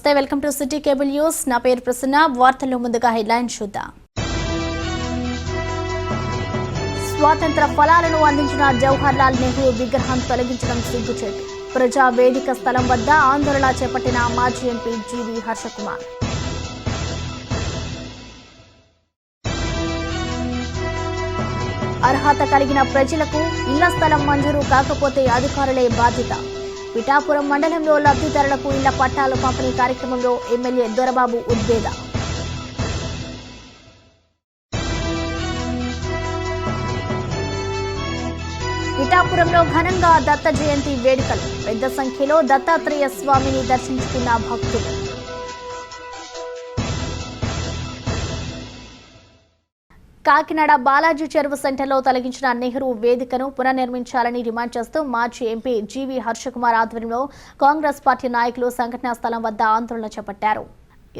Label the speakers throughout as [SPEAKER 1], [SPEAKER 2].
[SPEAKER 1] నమస్తే, welcome to city cable news. నా పేరు ప్రసన్న. వార్తల్లో ముందుగా హెడ్లైన్స్ చూద్దాం. స్వాతంత్ర ఫలాలను అందించిన జవహర్ లాల్ నెహ్రూ విగ్రహం తొలగించడం సిగ్గుచేటు. ప్రజా వేదిక స్థలం వద్ద ఆందోళన చేపట్టిన మాజీ ఎంపీ జీవి హర్షకుమార్. అర్హత కలిగిన ప్రజలకు ఇళ్ల స్థలం మంజూరు కాకపోతే అధికారులే బాధ్యత. పిఠాపురం మండలంలో లబ్ధిదారులకు ఇళ్ల పట్టాలు పంపిణీ కార్యక్రమంలో ఎమ్మెల్యే దొరబాబు ఉద్వేద. పిఠాపురంలో ఘనంగా దత్త జయంతి వేడుకలు. పెద్ద సంఖ్యలో దత్తాత్రేయ స్వామిని దర్శించుకున్న భక్తులు. కాకినాడ బాలాజీ చెరువు సెంటర్లో తొలగించిన నెహ్రూ వేదికను పునర్నిర్మించాలని డిమాండ్ చేస్తూ మాజీ ఎంపీ జీవి హర్షకుమార్ ఆధ్వర్యంలో కాంగ్రెస్ పార్టీ నాయకులు సంఘటనా స్థలం వద్ద ఆందోళన చేపట్టారు.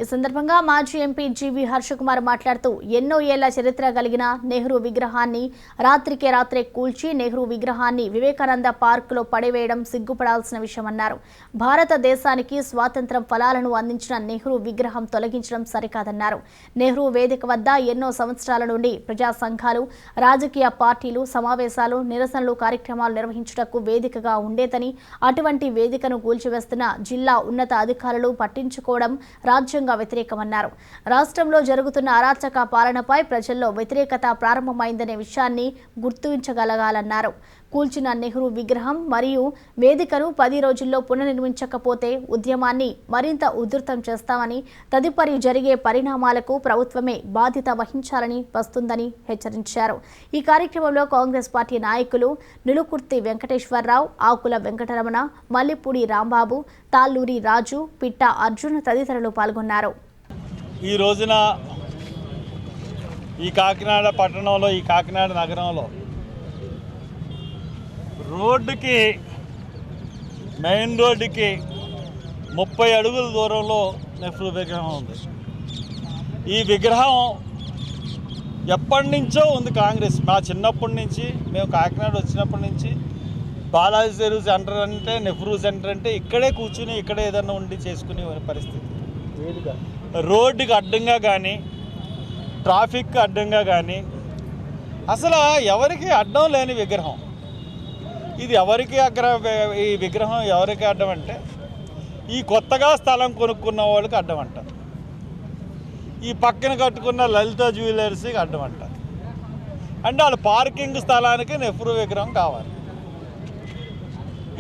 [SPEAKER 1] ఈ సందర్భంగా మాజీ ఎంపీ జీవి హర్షకుమార్ మాట్లాడుతూ ఎన్నో ఏళ్ల చరిత్ర కలిగిన నెహ్రూ విగ్రహాన్ని రాత్రికే రాత్రే కూల్చి నెహ్రూ విగ్రహాన్ని వివేకానంద పార్కులో పడివేయడం సిగ్గుపడాల్సిన విషయమన్నారు. భారతదేశానికి స్వాతంత్ర్యం ఫలాలను అందించిన నెహ్రూ విగ్రహం తొలగించడం సరికాదన్నారు. నెహ్రూ వేదిక వద్ద ఎన్నో సంవత్సరాల నుండి ప్రజా సంఘాలు, రాజకీయ పార్టీలు సమావేశాలు, నిరసనలు కార్యక్రమాలు నిర్వహించుటకు వేదికగా ఉండేదని, అటువంటి వేదికను కూల్చివేస్తున్న జిల్లా ఉన్నత అధికారులు పట్టించుకోవడం రాజ్యాంగ వ్యతిరేకమన్నారు. రాష్ట్రంలో జరుగుతున్న అరాచక పాలనపై ప్రజల్లో వ్యతిరేకత ప్రారంభమైందనే విషయాన్ని గుర్తించగలగాలన్నారు. కూల్చిన నెహ్రూ విగ్రహం మరియు వేదికను 10 రోజుల్లో పునర్నిర్మించకపోతే ఉద్యమాన్ని మరింత ఉధృతం చేస్తామని, తదుపరి జరిగే పరిణామాలకు ప్రభుత్వమే బాధ్యత వహించాలని వస్తుందని హెచ్చరించారు. ఈ కార్యక్రమంలో కాంగ్రెస్ పార్టీ నాయకులు నిలుకుర్తి వెంకటేశ్వరరావు, ఆకుల వెంకటరమణ, మల్లిపూడి రాంబాబు, తాళ్ళూరి రాజు, పిట్ట అర్జున్ తదితరులు పాల్గొన్నారు.
[SPEAKER 2] ఈ రోజున ఈ కాకినాడ పట్టణంలో, ఈ కాకినాడ నగరంలో రోడ్డుకి, మెయిన్ రోడ్డుకి 30 అడుగుల దూరంలో నెహ్రూ విగ్రహం ఉంది. ఈ విగ్రహం ఎప్పటి నుంచో ఉంది. కాంగ్రెస్ మా చిన్నప్పటి నుంచి, మేము కాకినాడ వచ్చినప్పటి నుంచి బాలాజీ చెరువు సెంటర్ అంటే, నెహ్రూ సెంటర్ అంటే ఇక్కడే కూర్చుని ఇక్కడే ఏదన్నా ఉండి చేసుకునే పరిస్థితి. రోడ్డుకి అడ్డంగా కానీ, ట్రాఫిక్ అడ్డంగా కానీ, అసలు ఎవరికి అడ్డం లేని విగ్రహం ఇది. ఎవరికి ఈ విగ్రహం ఎవరికి అడ్డం అంటే, ఈ కొత్తగా స్థలం కొనుక్కున్న వాళ్ళకి అడ్డం అంటారు. ఈ పక్కన కట్టుకున్న లలిత జ్యువెలర్స్కి అడ్డం అంటారు. అంటే వాళ్ళ పార్కింగ్ స్థలానికి నెహ్రూ విగ్రహం కావాలి.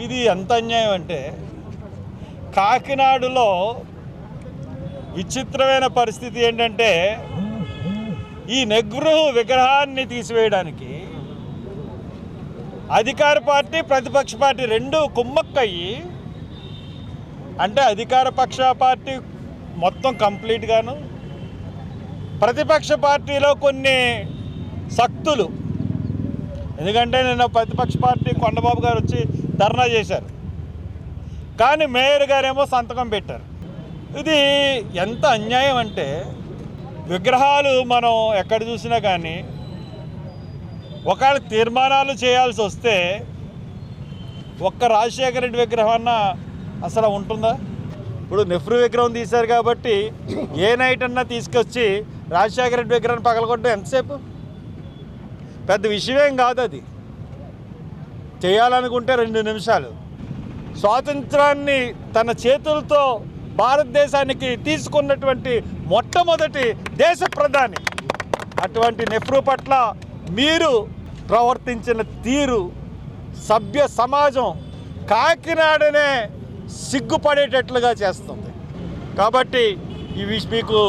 [SPEAKER 2] ఇది ఎంత అన్యాయం అంటే, కాకినాడలో విచిత్రమైన పరిస్థితి ఏంటంటే, ఈ నెహ్రూ విగ్రహాన్ని తీసివేయడానికి అధికార పార్టీ, ప్రతిపక్ష పార్టీ రెండు కుమ్మక్కయ్యి, అంటే అధికార పక్ష పార్టీ మొత్తం కంప్లీట్గాను, ప్రతిపక్ష పార్టీలో కొన్ని శక్తులు. ఎందుకంటే నిన్న ప్రతిపక్ష పార్టీ కొండబాబు గారు వచ్చి ధర్నా చేశారు, కానీ మేయర్ గారేమో సంతకం పెట్టారు. ఇది ఎంత అన్యాయం అంటే, విగ్రహాలు మనం ఎక్కడ చూసినా కానీ ఒకవేళ తీర్మానాలు చేయాల్సి వస్తే ఒక్క రాజశేఖర రెడ్డి విగ్రహం అన్నా అసలు ఉంటుందా? ఇప్పుడు నెహ్రూ విగ్రహం తీశారు కాబట్టి ఏ నైట్ అన్నా తీసుకొచ్చి రాజశేఖర రెడ్డి విగ్రహాన్ని పగలగొట్టడం ఎంతసేపు? పెద్ద విషయమేం కాదు. అది చేయాలనుకుంటే 2 నిమిషాలు. స్వాతంత్రాన్ని తన చేతులతో భారతదేశానికి తీసుకున్నటువంటి మొట్టమొదటి దేశ ప్రధాని అటువంటి నెహ్రూ పట్ల మీరు ప్రవర్తించిన తీరు సభ్య సమాజం కాకినాడనే సిగ్గుపడేటట్లుగా చేస్తుంది. కాబట్టి ఇవి మీకు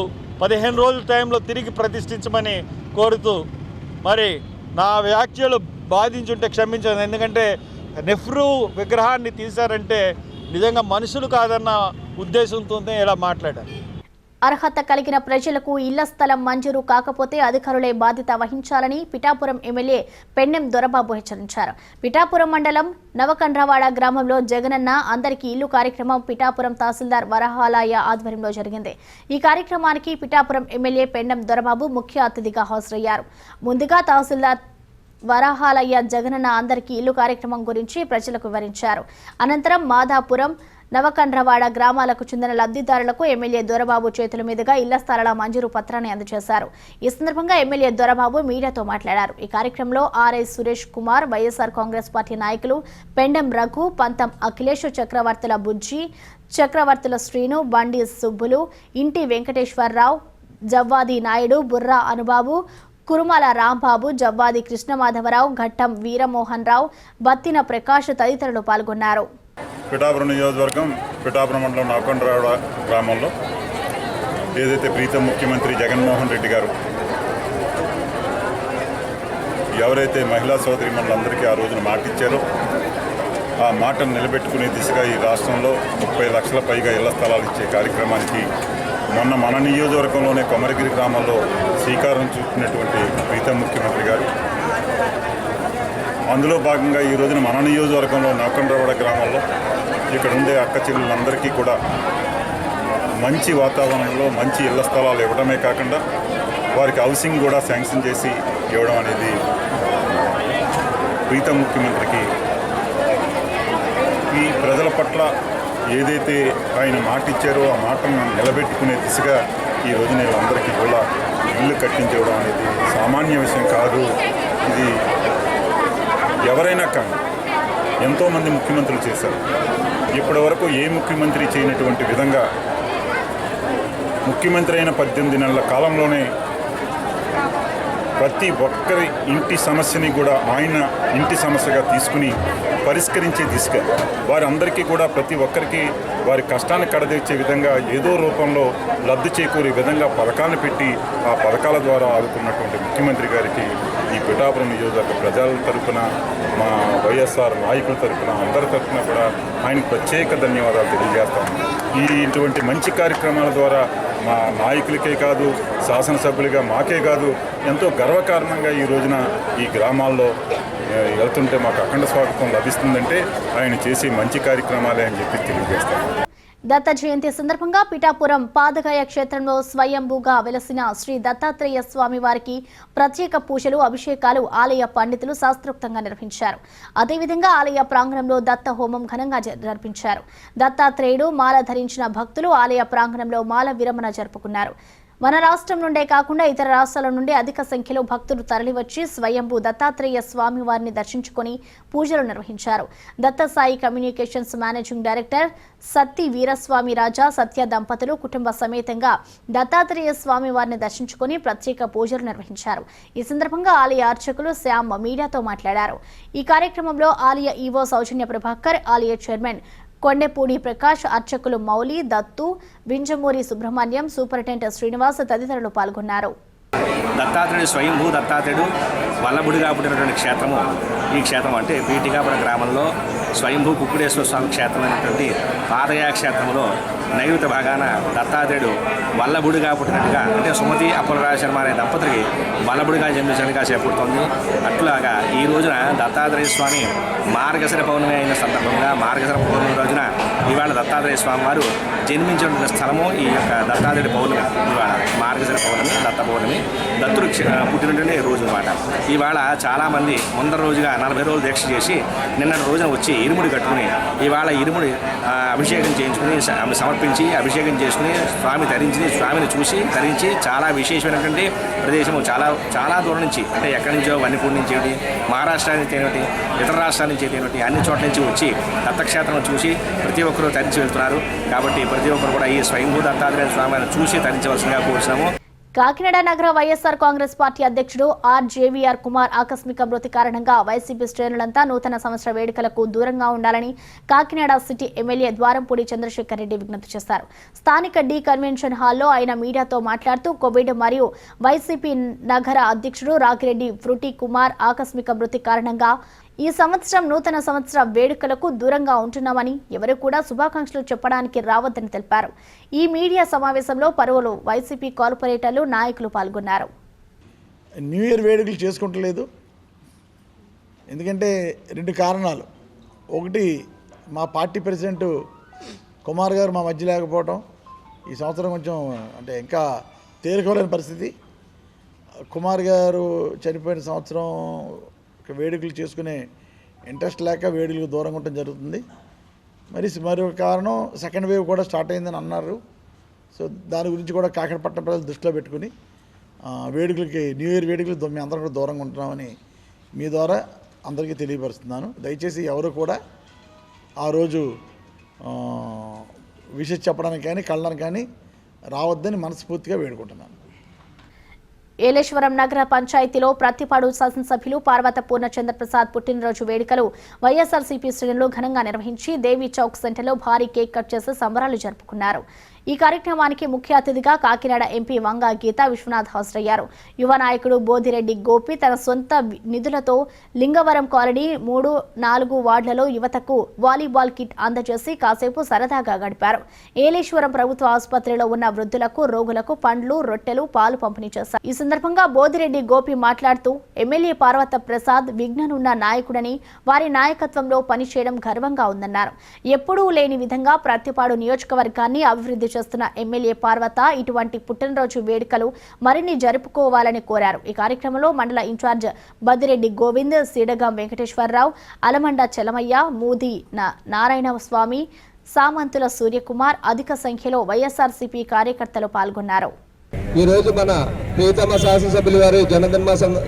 [SPEAKER 2] 15 రోజుల టైంలో తిరిగి ప్రతిష్ఠించమని కోరుతూ, మరి నా వ్యాఖ్యలు బాధించుంటే క్షమించండి. ఎందుకంటే నెహ్రూ విగ్రహాన్ని తీశారంటే నిజంగా మనుషులు కాదన్న ఉద్దేశంతో ఇలా మాట్లాడారు.
[SPEAKER 1] అర్హత కలిగిన ప్రజలకు ఇళ్ల స్థలం మంజూరు కాకపోతే అధికారులే బాధ్యత వహించాలని పిఠాపురం ఎమ్మెల్యే పెన్నెం దొరబాబు హెచ్చరించారు. పిఠాపురం మండలం నవకండ్రవాడ గ్రామంలో జగనన్న అందరికీ ఇల్లు కార్యక్రమం పిఠాపురం తహసీల్దార్ వరహాలయ్య ఆధ్వర్యంలో జరిగింది. ఈ కార్యక్రమానికి పిఠాపురం ఎమ్మెల్యే పెన్నెం దొరబాబు ముఖ్య అతిథిగా హాజరయ్యారు. ముందుగా తహసీల్దార్ వరహాలయ్య జగనన్న అందరికీ ఇల్లు కార్యక్రమం గురించి ప్రజలకు వివరించారు. అనంతరం మాదాపురం నవకండ్రవాడ గ్రామాలకు చెందిన లబ్ధిదారులకు ఎమ్మెల్యే దొరబాబు చేతుల మీదుగా ఇళ్ల స్థలాల మంజూరు పత్రాన్ని అందజేశారు. ఈ సందర్భంగా ఎమ్మెల్యే దొరబాబు మీడియాతో మాట్లాడారు. ఈ కార్యక్రమంలో ఆర్ఐ సురేష్ కుమార్, వైఎస్ఆర్ కాంగ్రెస్ పార్టీ నాయకులు పెండెం రఘు, పంతం అఖిలేష్, చక్రవర్తుల బుజ్జి, చక్రవర్తుల శ్రీను, బండి సుబ్బులు, ఇంటి వెంకటేశ్వరరావు, జవ్వాది నాయుడు, బుర్రా అనుబాబు, కురుమల రాంబాబు, జవ్వాది కృష్ణమాధవరావు, ఘట్టం వీరమోహన్ రావు, బత్తిన ప్రకాష్ తదితరులు పాల్గొన్నారు.
[SPEAKER 3] పిఠాపురం నియోజకవర్గం పిఠాపురం మండలం నవకండ్రవాడ గ్రామంలో ఏదైతే ప్రీతం ముఖ్యమంత్రి జగన్మోహన్ రెడ్డి గారు ఎవరైతే మహిళా సోదరిమణులందరికీ ఆ రోజున మాట ఇచ్చారో ఆ మాటను నిలబెట్టుకునే దిశగా ఈ రాష్ట్రంలో 30 లక్షల పైగా ఇళ్ల స్థలాలు ఇచ్చే కార్యక్రమానికి మొన్న మన నియోజకవర్గంలోనే కొమరగిరి గ్రామంలో శ్రీకారం చుట్టినటువంటి ప్రీతం ముఖ్యమంత్రి గారు అందులో భాగంగా ఈ రోజున మన నియోజకవర్గంలో నవకండ్రవాడ గ్రామంలో ఇక్కడ ఉండే అక్క చెల్లెలందరికీ కూడా మంచి వాతావరణంలో మంచి ఇళ్ల స్థలాలు ఇవ్వడమే కాకుండా వారికి హౌసింగ్ కూడా శాంక్షన్ చేసి ఇవ్వడం అనేది ప్రీతం ముఖ్యమంత్రికి ఈ ప్రజల పట్ల ఏదైతే ఆయన మాట ఇచ్చారో ఆ మాటను నిలబెట్టుకునే దిశగా ఈ రోజున వీళ్ళందరికీ కూడా ఇల్లు కట్టించడం అనేది సామాన్య విషయం కాదు. ఇది ఎవరైనా కానీ ఎంతోమంది ముఖ్యమంత్రులు చేశారు. ఇప్పటి వరకు ఏ ముఖ్యమంత్రి చేయనటువంటి విధంగా ముఖ్యమంత్రి అయిన 18 నెలల కాలంలోనే ప్రతి ఒక్కరి ఇంటి సమస్యని కూడా ఆయన ఇంటి సమస్యగా తీసుకుని పరిష్కరించే దిశగా వారందరికీ కూడా ప్రతి ఒక్కరికి వారి కష్టాన్ని కడదీర్చే విధంగా ఏదో రూపంలో లబ్ధి చేకూరే విధంగా పథకాలను పెట్టి ఆ పథకాల ద్వారా ఆదుకున్నటువంటి ముఖ్యమంత్రి గారికి ఈ పిఠాపురం నియోజకవర్గ ప్రజల తరఫున మా వైఎస్ఆర్ నాయకుల తరఫున అందరి తరఫున కూడా ఆయనకు ప్రత్యేక ధన్యవాదాలు తెలియజేస్తాం. ఇటువంటి మంచి కార్యక్రమాల ద్వారా మా నాయకులకే కాదు, శాసనసభ్యులుగా మాకే కాదు, ఎంతో గర్వకారణంగా ఈ రోజున ఈ గ్రామాల్లో వెళ్తుంటే మాకు అఖండ స్వాగతం లభిస్తుందంటే ఆయన చేసే మంచి కార్యక్రమాలే అని చెప్పి తెలియజేస్తాం.
[SPEAKER 1] దత్త జయంతి సందర్భంగా పిఠాపురం పాదగయ క్షేత్రంలో స్వయంభూగా వెలసిన శ్రీ దత్తాత్రేయ స్వామి వారికి ప్రత్యేక పూజలు, అభిషేకాలు ఆలయ పండితులు శాస్త్రోక్తంగా నిర్వహించారు. అదేవిధంగా ఆలయ ప్రాంగణంలో దత్త హోమం ఘనంగా జరిపించారు. దత్తాత్రేయుడు మాల ధరించిన భక్తులు ఆలయ ప్రాంగణంలో మాల విరమణ జరుపుకున్నారు. మన రాష్ట్రం నుండే కాకుండా ఇతర రాష్ట్రాల నుండి అధిక సంఖ్యలో భక్తులు తరలివచ్చి స్వయంభూ దత్తాత్రేయ స్వామి వారిని దర్శించుకుని పూజలు నిర్వహించారు. Dattasai communications managing director Satti Veeraswamy Raja, Satya దంపతులు కుటుంబ సమేతంగా దత్తాత్రేయ స్వామి వారిని దర్శించుకుని ప్రత్యేక పూజలు నిర్వహించారు. ఈ సందర్భంగా ఆలయ అర్చకులు శ్యామ్ మీడియాతో మాట్లాడారు. ఈ కార్యక్రమంలో ఆలయ ఈవో సౌజన్య ప్రభాకర్, ఆలయ చైర్మన్ కొండెపూడి ప్రకాష్, అర్చకులు మౌలి, దత్తు, వింజమూరి సుబ్రహ్మణ్యం, సూపరింటెండెంట్ శ్రీనివాస్ తదితరులు పాల్గొన్నారు.
[SPEAKER 4] దత్తాత్రేయుడు స్వయంభూ దత్తాత్రేయుడు వల్లభుడిగా పుట్టినటువంటి క్షేత్రము ఈ క్షేత్రం. అంటే పీఠికాపురం గ్రామంలో స్వయంభూ కుక్కుడేశ్వర స్వామి క్షేత్రమైనటువంటి పాదయా క్షేత్రంలో నైరుతి భాగాన దత్తాత్రేయుడు వల్లభుడిగా పుట్టినట్టుగా, అంటే సుమతి అప్పలరాజ శర్మ అనే దంపతులకి వల్లభుడిగా జన్మించినట్టుగా చేపడుతోంది. అట్లాగా ఈ రోజున దత్తాత్రేయ స్వామి మార్గశిర పౌర్ణమి అయిన సందర్భంగా మార్గశిర పౌర్ణమి రోజున ఇవాళ దత్తాత్రేయ స్వామి వారు జన్మించిన స్థలము ఈ యొక్క దత్తాత్రేయ పౌర్ణమి. ఇవాళ మార్గశిర పౌర్ణమి, దత్త పౌర్ణమి, దత్తుడు పుట్టినటువంటి రోజు అన్నమాట. ఇవాళ చాలామంది ముందర రోజుగా 40 రోజులు దీక్ష చేసి నిన్నటి రోజున వచ్చి ఇరుముడి కట్టుకుని ఇవాళ ఇరుముడి అభిషేకం చేయించుకుని సమర్పించి అభిషేకం చేసుకుని స్వామి ధరించి స్వామిని చూసి ధరించి చాలా విశేషమైనటువంటి ప్రదేశము. చాలా దూరం నుంచి, అంటే ఎక్కడి నుంచో వన్నిపూడి నుంచి ఏమిటి, మహారాష్ట్ర నుంచి ఏమిటి, ఇతర రాష్ట్రాల నుంచి ఏమిటి, అన్ని చోట్ల నుంచి వచ్చి దత్తక్షేత్రం చూసి ప్రతి ఒక్కరూ తరించి వెళ్తున్నారు. కాబట్టి ప్రతి ఒక్కరు కూడా ఈ స్వయంభూ దత్తాత్రేయ స్వామిని చూసి తరించవలసిందిగా కోరుతున్నాము.
[SPEAKER 1] కాకినాడ నగర వైఎస్ఆర్ కాంగ్రెస్ పార్టీ అధ్యక్షుడు జేవీఆర్ కుమార్ ఆకస్మిక మృతి కారణంగా వైసీపీ శ్రేణులంతా నూతన సంవత్సర వేడుకలకు దూరంగా ఉండాలని కాకినాడ సిటీ ఎమ్మెల్యే ద్వారంపూడి చంద్రశేఖర్ రెడ్డి విజ్ఞప్తి చేశారు. స్థానిక డి కన్వెన్షన్ హాల్లో ఆయన మీడియాతో మాట్లాడుతూ కోవిడ్ మరియు వైసీపీ నగర అధ్యక్షుడు రాగిరెడ్డి ఫ్రూటీ కుమార్ ఆకస్మిక మృతి కారణంగా ఈ సంవత్సరం నూతన సంవత్సర వేడుకలకు దూరంగా ఉంటున్నామని, ఎవరు కూడా శుభాకాంక్షలు చెప్పడానికి రావద్దని తెలిపారు. ఈ మీడియా సమావేశంలో పలువురు వైసీపీ కార్పొరేటర్లు, నాయకులు పాల్గొన్నారు.
[SPEAKER 5] న్యూ ఇయర్ వేడుకలు చేసుకుంటలేదు. ఎందుకంటే 2 కారణాలు. ఒకటి, మా పార్టీ ప్రెసిడెంట్ కుమార్ గారు మా మధ్య లేకపోవడం, ఈ సంవత్సరం కొంచెం అంటే ఇంకా తేలికలేని పరిస్థితి. కుమార్ గారు చనిపోయిన సంవత్సరం వేడుకలు చేసుకునే ఇంట్రెస్ట్ లేక వేడుకలకు దూరంగా ఉండటం జరుగుతుంది. మరొక కారణం సెకండ్ వేవ్ కూడా స్టార్ట్ అయిందని అన్నారు. సో దాని గురించి కూడా కాకినాడ పట్టణ ప్రజలు దృష్టిలో పెట్టుకుని వేడుకలకి న్యూ ఇయర్ వేడుకలు మేము అందరం కూడా దూరంగా ఉంటున్నామని మీ ద్వారా అందరికీ తెలియపరుస్తున్నాను. దయచేసి ఎవరు కూడా ఆ రోజు విషయం చెప్పడానికి కానీ కళ్ళడానికి కానీ రావద్దని మనస్ఫూర్తిగా వేడుకుంటున్నాను.
[SPEAKER 1] ఏలేశ్వరం నగర పంచాయతీలో ప్రతిపాడు శాసనసభ్యులు పార్వత పూర్ణచంద్రప్రసాద్ పుట్టినరోజు వేడుకలు వైఎస్ఆర్సీపీ శ్రేణులు ఘనంగా నిర్వహించి దేవీ చౌక్ సెంటర్లో భారీ కేక్ కట్ చేసి సంబరాలు జరుపుకున్నారు. ఈ కార్యక్రమానికి ముఖ్య అతిథిగా కాకినాడ ఎంపీ వంగ గీతా విశ్వనాథ్ హాజరయ్యారు. యువ నాయకుడు బోదిరెడ్డి గోపి తన సొంత నిధులతో లింగవరం కాలనీ 3-4 వార్డులలో యువతకు వాలీబాల్ కిట్ అందజేసి కాసేపు సరదాగా గడిపారు. ఏలేశ్వరం ప్రభుత్వ ఆసుపత్రిలో ఉన్న వృద్ధులకు రోగులకు పండ్లు, రొట్టెలు, పాలు పంపిణీ చేశారు. ఈ సందర్భంగా బోదిరెడ్డి గోపి మాట్లాడుతూ ఎమ్మెల్యే పార్వత ప్రసాద్ విజ్ఞానున్న నాయకుడని, వారి నాయకత్వంలో పనిచేయడం గర్వంగా ఉందన్నారు. ఎప్పుడూ లేని విధంగా ప్రతిపాడు నియోజకవర్గాన్ని అభివృద్ధి చేస్తున్న ఎమ్మెల్యే పార్వత ఇటువంటి పుట్టినరోజు వేడుకలు మరిన్ని జరుపుకోవాలని కోరారు. ఈ కార్యక్రమంలో మండల ఇన్ఛార్జ్ బదిరెడ్డి గోవింద్, సీడగాం వెంకటేశ్వరరావు, అలమండ చలమయ్య, మూది నారాయణ స్వామి, సామంతుల సూర్యకుమార్ అధిక సంఖ్యలో వైఎస్ఆర్సీపీ కార్యకర్తలు పాల్గొన్నారు.
[SPEAKER 6] ఈ రోజు మన ప్రియతమ శాసనసభ్యుల వారి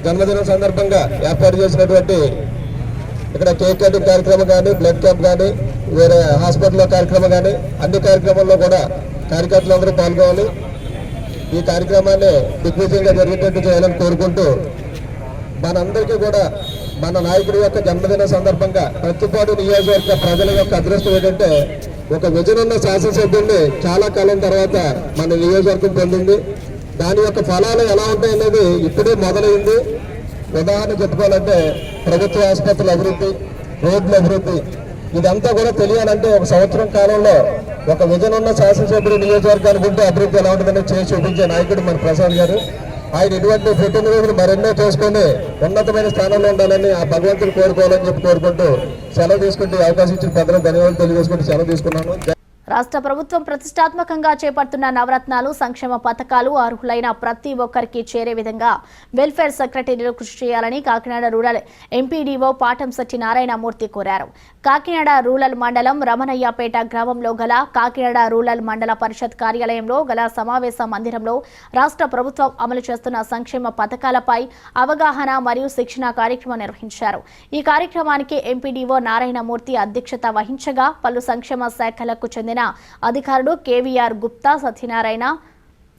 [SPEAKER 6] జన్మదినం సందర్భంగా ఏర్పాటు చేసినటువంటి ఇక్కడ కేక్ కటింగ్ కార్యక్రమం కానీ, బ్లడ్ క్యాంప్ కానీ, వేరే హాస్పిటల్లో కార్యక్రమం కానీ, అన్ని కార్యక్రమాల్లో కూడా కార్యకర్తలందరూ పాల్గొవాలి. ఈ కార్యక్రమాన్ని దిగ్విజయంగా జరిగేటట్టు చేయాలని కోరుకుంటూ మనందరికీ కూడా మన నాయకుడి యొక్క జన్మదిన సందర్భంగా ప్రతిపాడు నియోజకవర్గ ప్రజల యొక్క అదృష్టం ఏంటంటే ఒక విజనున్న శాసనసభ్యుడిని చాలా కాలం తర్వాత మన నియోజకవర్గం పొందింది. దాని యొక్క ఫలాలు ఎలా ఉంటాయనేది ఇప్పుడే మొదలైంది. ఉదాహరణ చెప్పుకోవాలంటే ప్రభుత్వ ఆసుపత్రుల అభివృద్ధి, రోడ్ల అభివృద్ధి, ఇదంతా కూడా తెలియాలంటే ఒక సంవత్సరం కాలంలో ఒక విజన్ ఉన్న శాసనసభ్యుడు నియోజకవర్గానికి ఉంటే అభివృద్ధి ఎలా ఉంటుందని చేసి చూపించే నాయకుడు మన ప్రసాద్ గారు. ఆయన ఇటువంటి పుట్టినరోజులు మరెన్నో చేసుకుని ఉన్నతమైన స్థానంలో ఉండాలని ఆ భగవంతుని కోరుకోవాలని చెప్పి కోరుకుంటూ సెలవు తీసుకుంటే అవకాశం ఇచ్చిన పెద్దలకు ధన్యవాదాలు తెలియజేసుకుంటూ సెలవు తీసుకున్నాను.
[SPEAKER 1] రాష్ట్ర ప్రభుత్వం ప్రతిష్టాత్మకంగా చేపడుతున్న నవరత్నాలు, సంక్షేమ పథకాలు అర్హులైన ప్రతి ఒక్కరికి చేరే విధంగా వెల్ఫేర్ సెక్రటరీలు కృషి చేయాలని కాకినాడ రూరల్ ఎంపీడీఓ పాటం సత్యనారాయణమూర్తి కోరారు. కాకినాడ రూరల్ మండలం రమణయ్యపేట గ్రామంలో గల కాకినాడ రూరల్ మండల పరిషత్ కార్యాలయంలో గల సమావేశ మందిరంలో రాష్ట్ర ప్రభుత్వం అమలు చేస్తున్న సంక్షేమ పథకాలపై అవగాహన మరియు శిక్షణ కార్యక్రమం నిర్వహించారు. ఈ కార్యక్రమానికి ఎంపీడీఓ నారాయణమూర్తి అధ్యక్షత వహించగా పలు సంక్షేమ శాఖలకు చెందిన అధికారులు కేవీఆర్ గుప్తా, సత్యనారాయణ,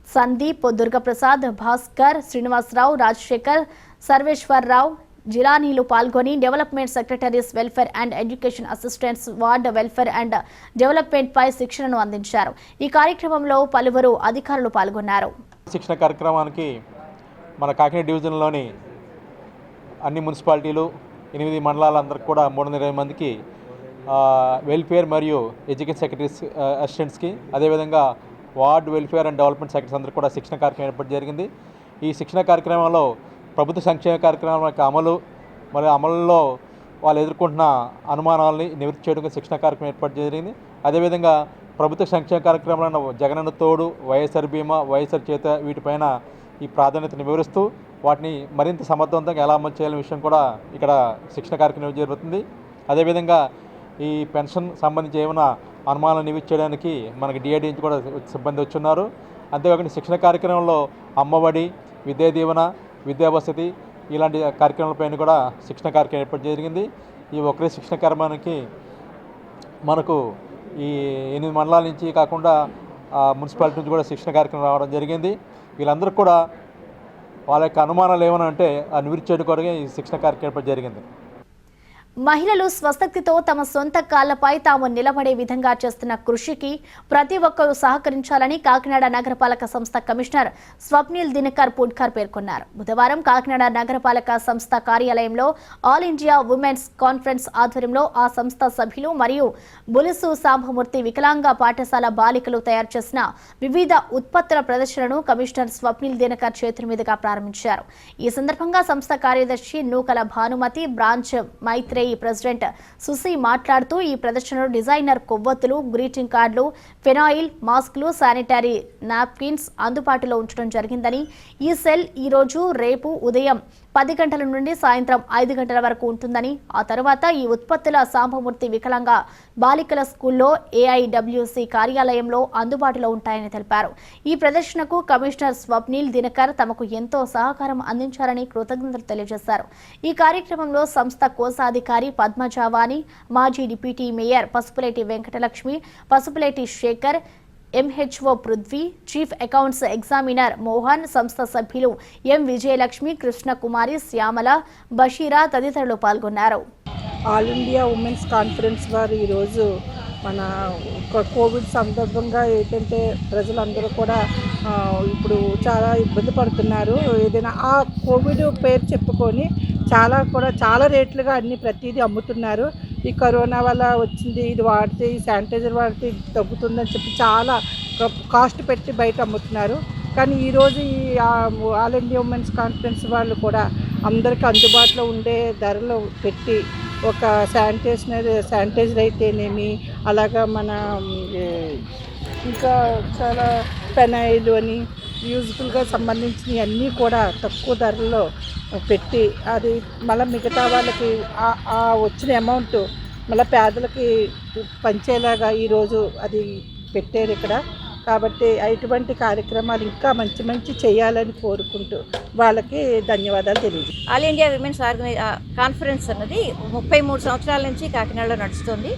[SPEAKER 1] సందీప్, దుర్గప్రసాద్, భాస్కర్, శ్రీనివాసరావు, రాజశేఖర్, సర్వేశ్వరరావు, జిలానీలు పాల్గొని development secretaries, welfare and education assistants, ward welfare and development పై శిక్షణను అందించారు. ఈ కార్యక్రమంలో పలువురు అధికారులు పాల్గొన్నారు.
[SPEAKER 7] శిక్షణ కార్యక్రమానికి మన కాకినాడ డివిజన్లోని అన్ని మున్సిపాలిటీలు 8 మండలాలందరికీ కూడా 320 మందికి వెల్ఫేర్ మరియు ఎడ్యుకేషన్ సెక్రటరీస్ అసిస్టెంట్స్కి, అదేవిధంగా ward welfare and development secretaries అందరికీ కూడా శిక్షణ కార్యక్రమం ఏర్పాటు జరిగింది. ఈ శిక్షణ కార్యక్రమంలో ప్రభుత్వ సంక్షేమ కార్యక్రమాల యొక్క అమలు మరియు అమలులో వాళ్ళు ఎదుర్కొంటున్న అనుమానాలని నివృత్తి చేయడానికి శిక్షణ కార్యక్రమం ఏర్పాటు జరిగింది. అదేవిధంగా ప్రభుత్వ సంక్షేమ కార్యక్రమాలను జగనన్న తోడు, వైఎస్ఆర్ బీమా, వైఎస్ఆర్ చేత వీటిపైన ఈ ప్రాధాన్యతను వివరిస్తూ వాటిని మరింత సమర్థవంతంగా ఎలా అమలు చేయాలనే విషయం కూడా ఇక్కడ శిక్షణ కార్యక్రమం జరుగుతుంది. అదేవిధంగా ఈ పెన్షన్ సంబంధించి ఏమైనా అనుమానాలు నివృత్తి చేయడానికి మనకి డిఐడి నుంచి కూడా సిబ్బంది వచ్చున్నారు. అంతేకాకుండా శిక్షణ కార్యక్రమంలో అమ్మఒడి, విద్యా దీవెన, విద్యా వసతి ఇలాంటి కార్యక్రమాలపైన కూడా శిక్షణ కార్యక్రమం ఏర్పాటు జరిగింది. ఈ ఒక్కరే శిక్షణ కార్యక్రమానికి మనకు ఈ 8 మండలాల నుంచి కాకుండా మున్సిపాలిటీ నుంచి కూడా శిక్షణ కార్యక్రమం రావడం జరిగింది. వీళ్ళందరూ కూడా వాళ్ళ యొక్క అనుమానాలు ఏమైనా అంటే ఆ నివృత్తి చేయడం కొరకే ఈ శిక్షణ కార్యక్రమం ఏర్పాటు జరిగింది.
[SPEAKER 1] మహిళలు స్వశక్తితో తమ సొంత కాళ్లపై తాము నిలబడే విధంగా చేస్తున్న కృషికి ప్రతి ఒక్కరూ సహకరించాలని కాకినాడ నగరపాలక సంస్థ కమిషనర్ స్వప్నిల్ దినకర్ పుడ్కర్ పేర్కొన్నారు. బుధవారం కాకినాడ నగరపాలక సంస్థ కార్యాలయంలో ఆల్ ఇండియా ఉమెన్స్ కాన్ఫరెన్స్ ఆధ్వర్యంలో ఆ సంస్థ సభ్యులు మరియు బులుసు సాంబమూర్తి వికలాంగ పాఠశాల బాలికలు తయారు చేసిన వివిధ ఉత్పత్తుల ప్రదర్శనను కమిషనర్ స్వప్నిల్ దినకర్ చేతుల మీదుగా ప్రారంభించారు. ఈ సందర్భంగా సంస్థ కార్యదర్శి నూకల భానుమతి, బ్రాంచ్ మైత్రేయి ప్రెసిడెంట్ సుసి మాట్లాడుతూ ఈ ప్రదర్శనలో డిజైనర్ కొవ్వొత్తులు, గ్రీటింగ్ కార్డులు, ఫెనాయిల్, మాస్కులు, శానిటరీ నాప్కిన్స్ అందుబాటులో ఉంచడం జరిగిందని, ఈ సెల్ ఈ రోజు రేపు ఉదయం 10 గంటల నుండి సాయంత్రం 5 గంటల వరకు ఉంటుందని, ఆ తర్వాత ఈ ఉత్పత్తుల సాంబమూర్తి వికలాంగ బాలికల స్కూల్లో AIWC కార్యాలయంలో అందుబాటులో ఉంటాయని తెలిపారు. ఈ ప్రదర్శనకు కమిషనర్ స్వప్నిల్ దినకర్ తమకు ఎంతో సహకారం అందించారని కృతజ్ఞతలు తెలియజేశారు. ఈ కార్యక్రమంలో సంస్థ కోశాధికారి పద్మజావాణి, మాజీ deputy mayor Pasupuleti Venkatalakshmi, Pasupuleti Sekhar, MHO Prithvi, chief accounts examiner Mohan, సంస్థ సభ్యులు ఎం విజయలక్ష్మి, కృష్ణకుమారి, శ్యామల, బషీరా తదితరులు పాల్గొన్నారు.
[SPEAKER 8] ఆల్ ఇండియా ఉమెన్స్ కాన్ఫరెన్స్ వారు ఈరోజు మన కోవిడ్ సందర్భంగా ఏంటంటే ప్రజలందరూ కూడా ఇప్పుడు చాలా ఇబ్బంది పడుతున్నారు. ఏదైనా ఆ కోవిడ్ పేరు చెప్పుకొని చాలా రేట్లుగా అన్ని ప్రతిదీ అమ్ముతున్నారు. ఈ కరోనా వల్ల వచ్చింది, ఇది వాడితే, ఈ శానిటైజర్ వాడితే తగ్గుతుందని చెప్పి చాలా కాస్ట్ పెట్టి బయట అమ్ముతున్నారు. కానీ ఈరోజు ఈ ఆల్ ఇండియా ఉమెన్స్ కాన్ఫరెన్స్ వాళ్ళు కూడా అందరికీ అందుబాటులో ఉండే ధరలు పెట్టి ఒక శానిటైజర్ అయితేనేమి, అలాగా మన ఇంకా చాలా పెనాయిల్ అని యూజ్ఫుల్గా సంబంధించినవి అన్నీ కూడా తక్కువ ధరల్లో పెట్టి అది మళ్ళీ మిగతా వాళ్ళకి ఆ వచ్చిన అమౌంట్ మళ్ళీ పేదలకి పంచేలాగా ఈరోజు అది పెట్టారు ఇక్కడ. కాబట్టి ఇటువంటి కార్యక్రమాలు ఇంకా మంచి చేయాలని కోరుకుంటూ వాళ్ళకి ధన్యవాదాలు తెలియజేస్తాను.
[SPEAKER 9] ఆల్ ఇండియా విమెన్స్ కాన్ఫరెన్స్ అన్నది 33 సంవత్సరాల నుంచి కాకినాడలో నడుస్తుంది.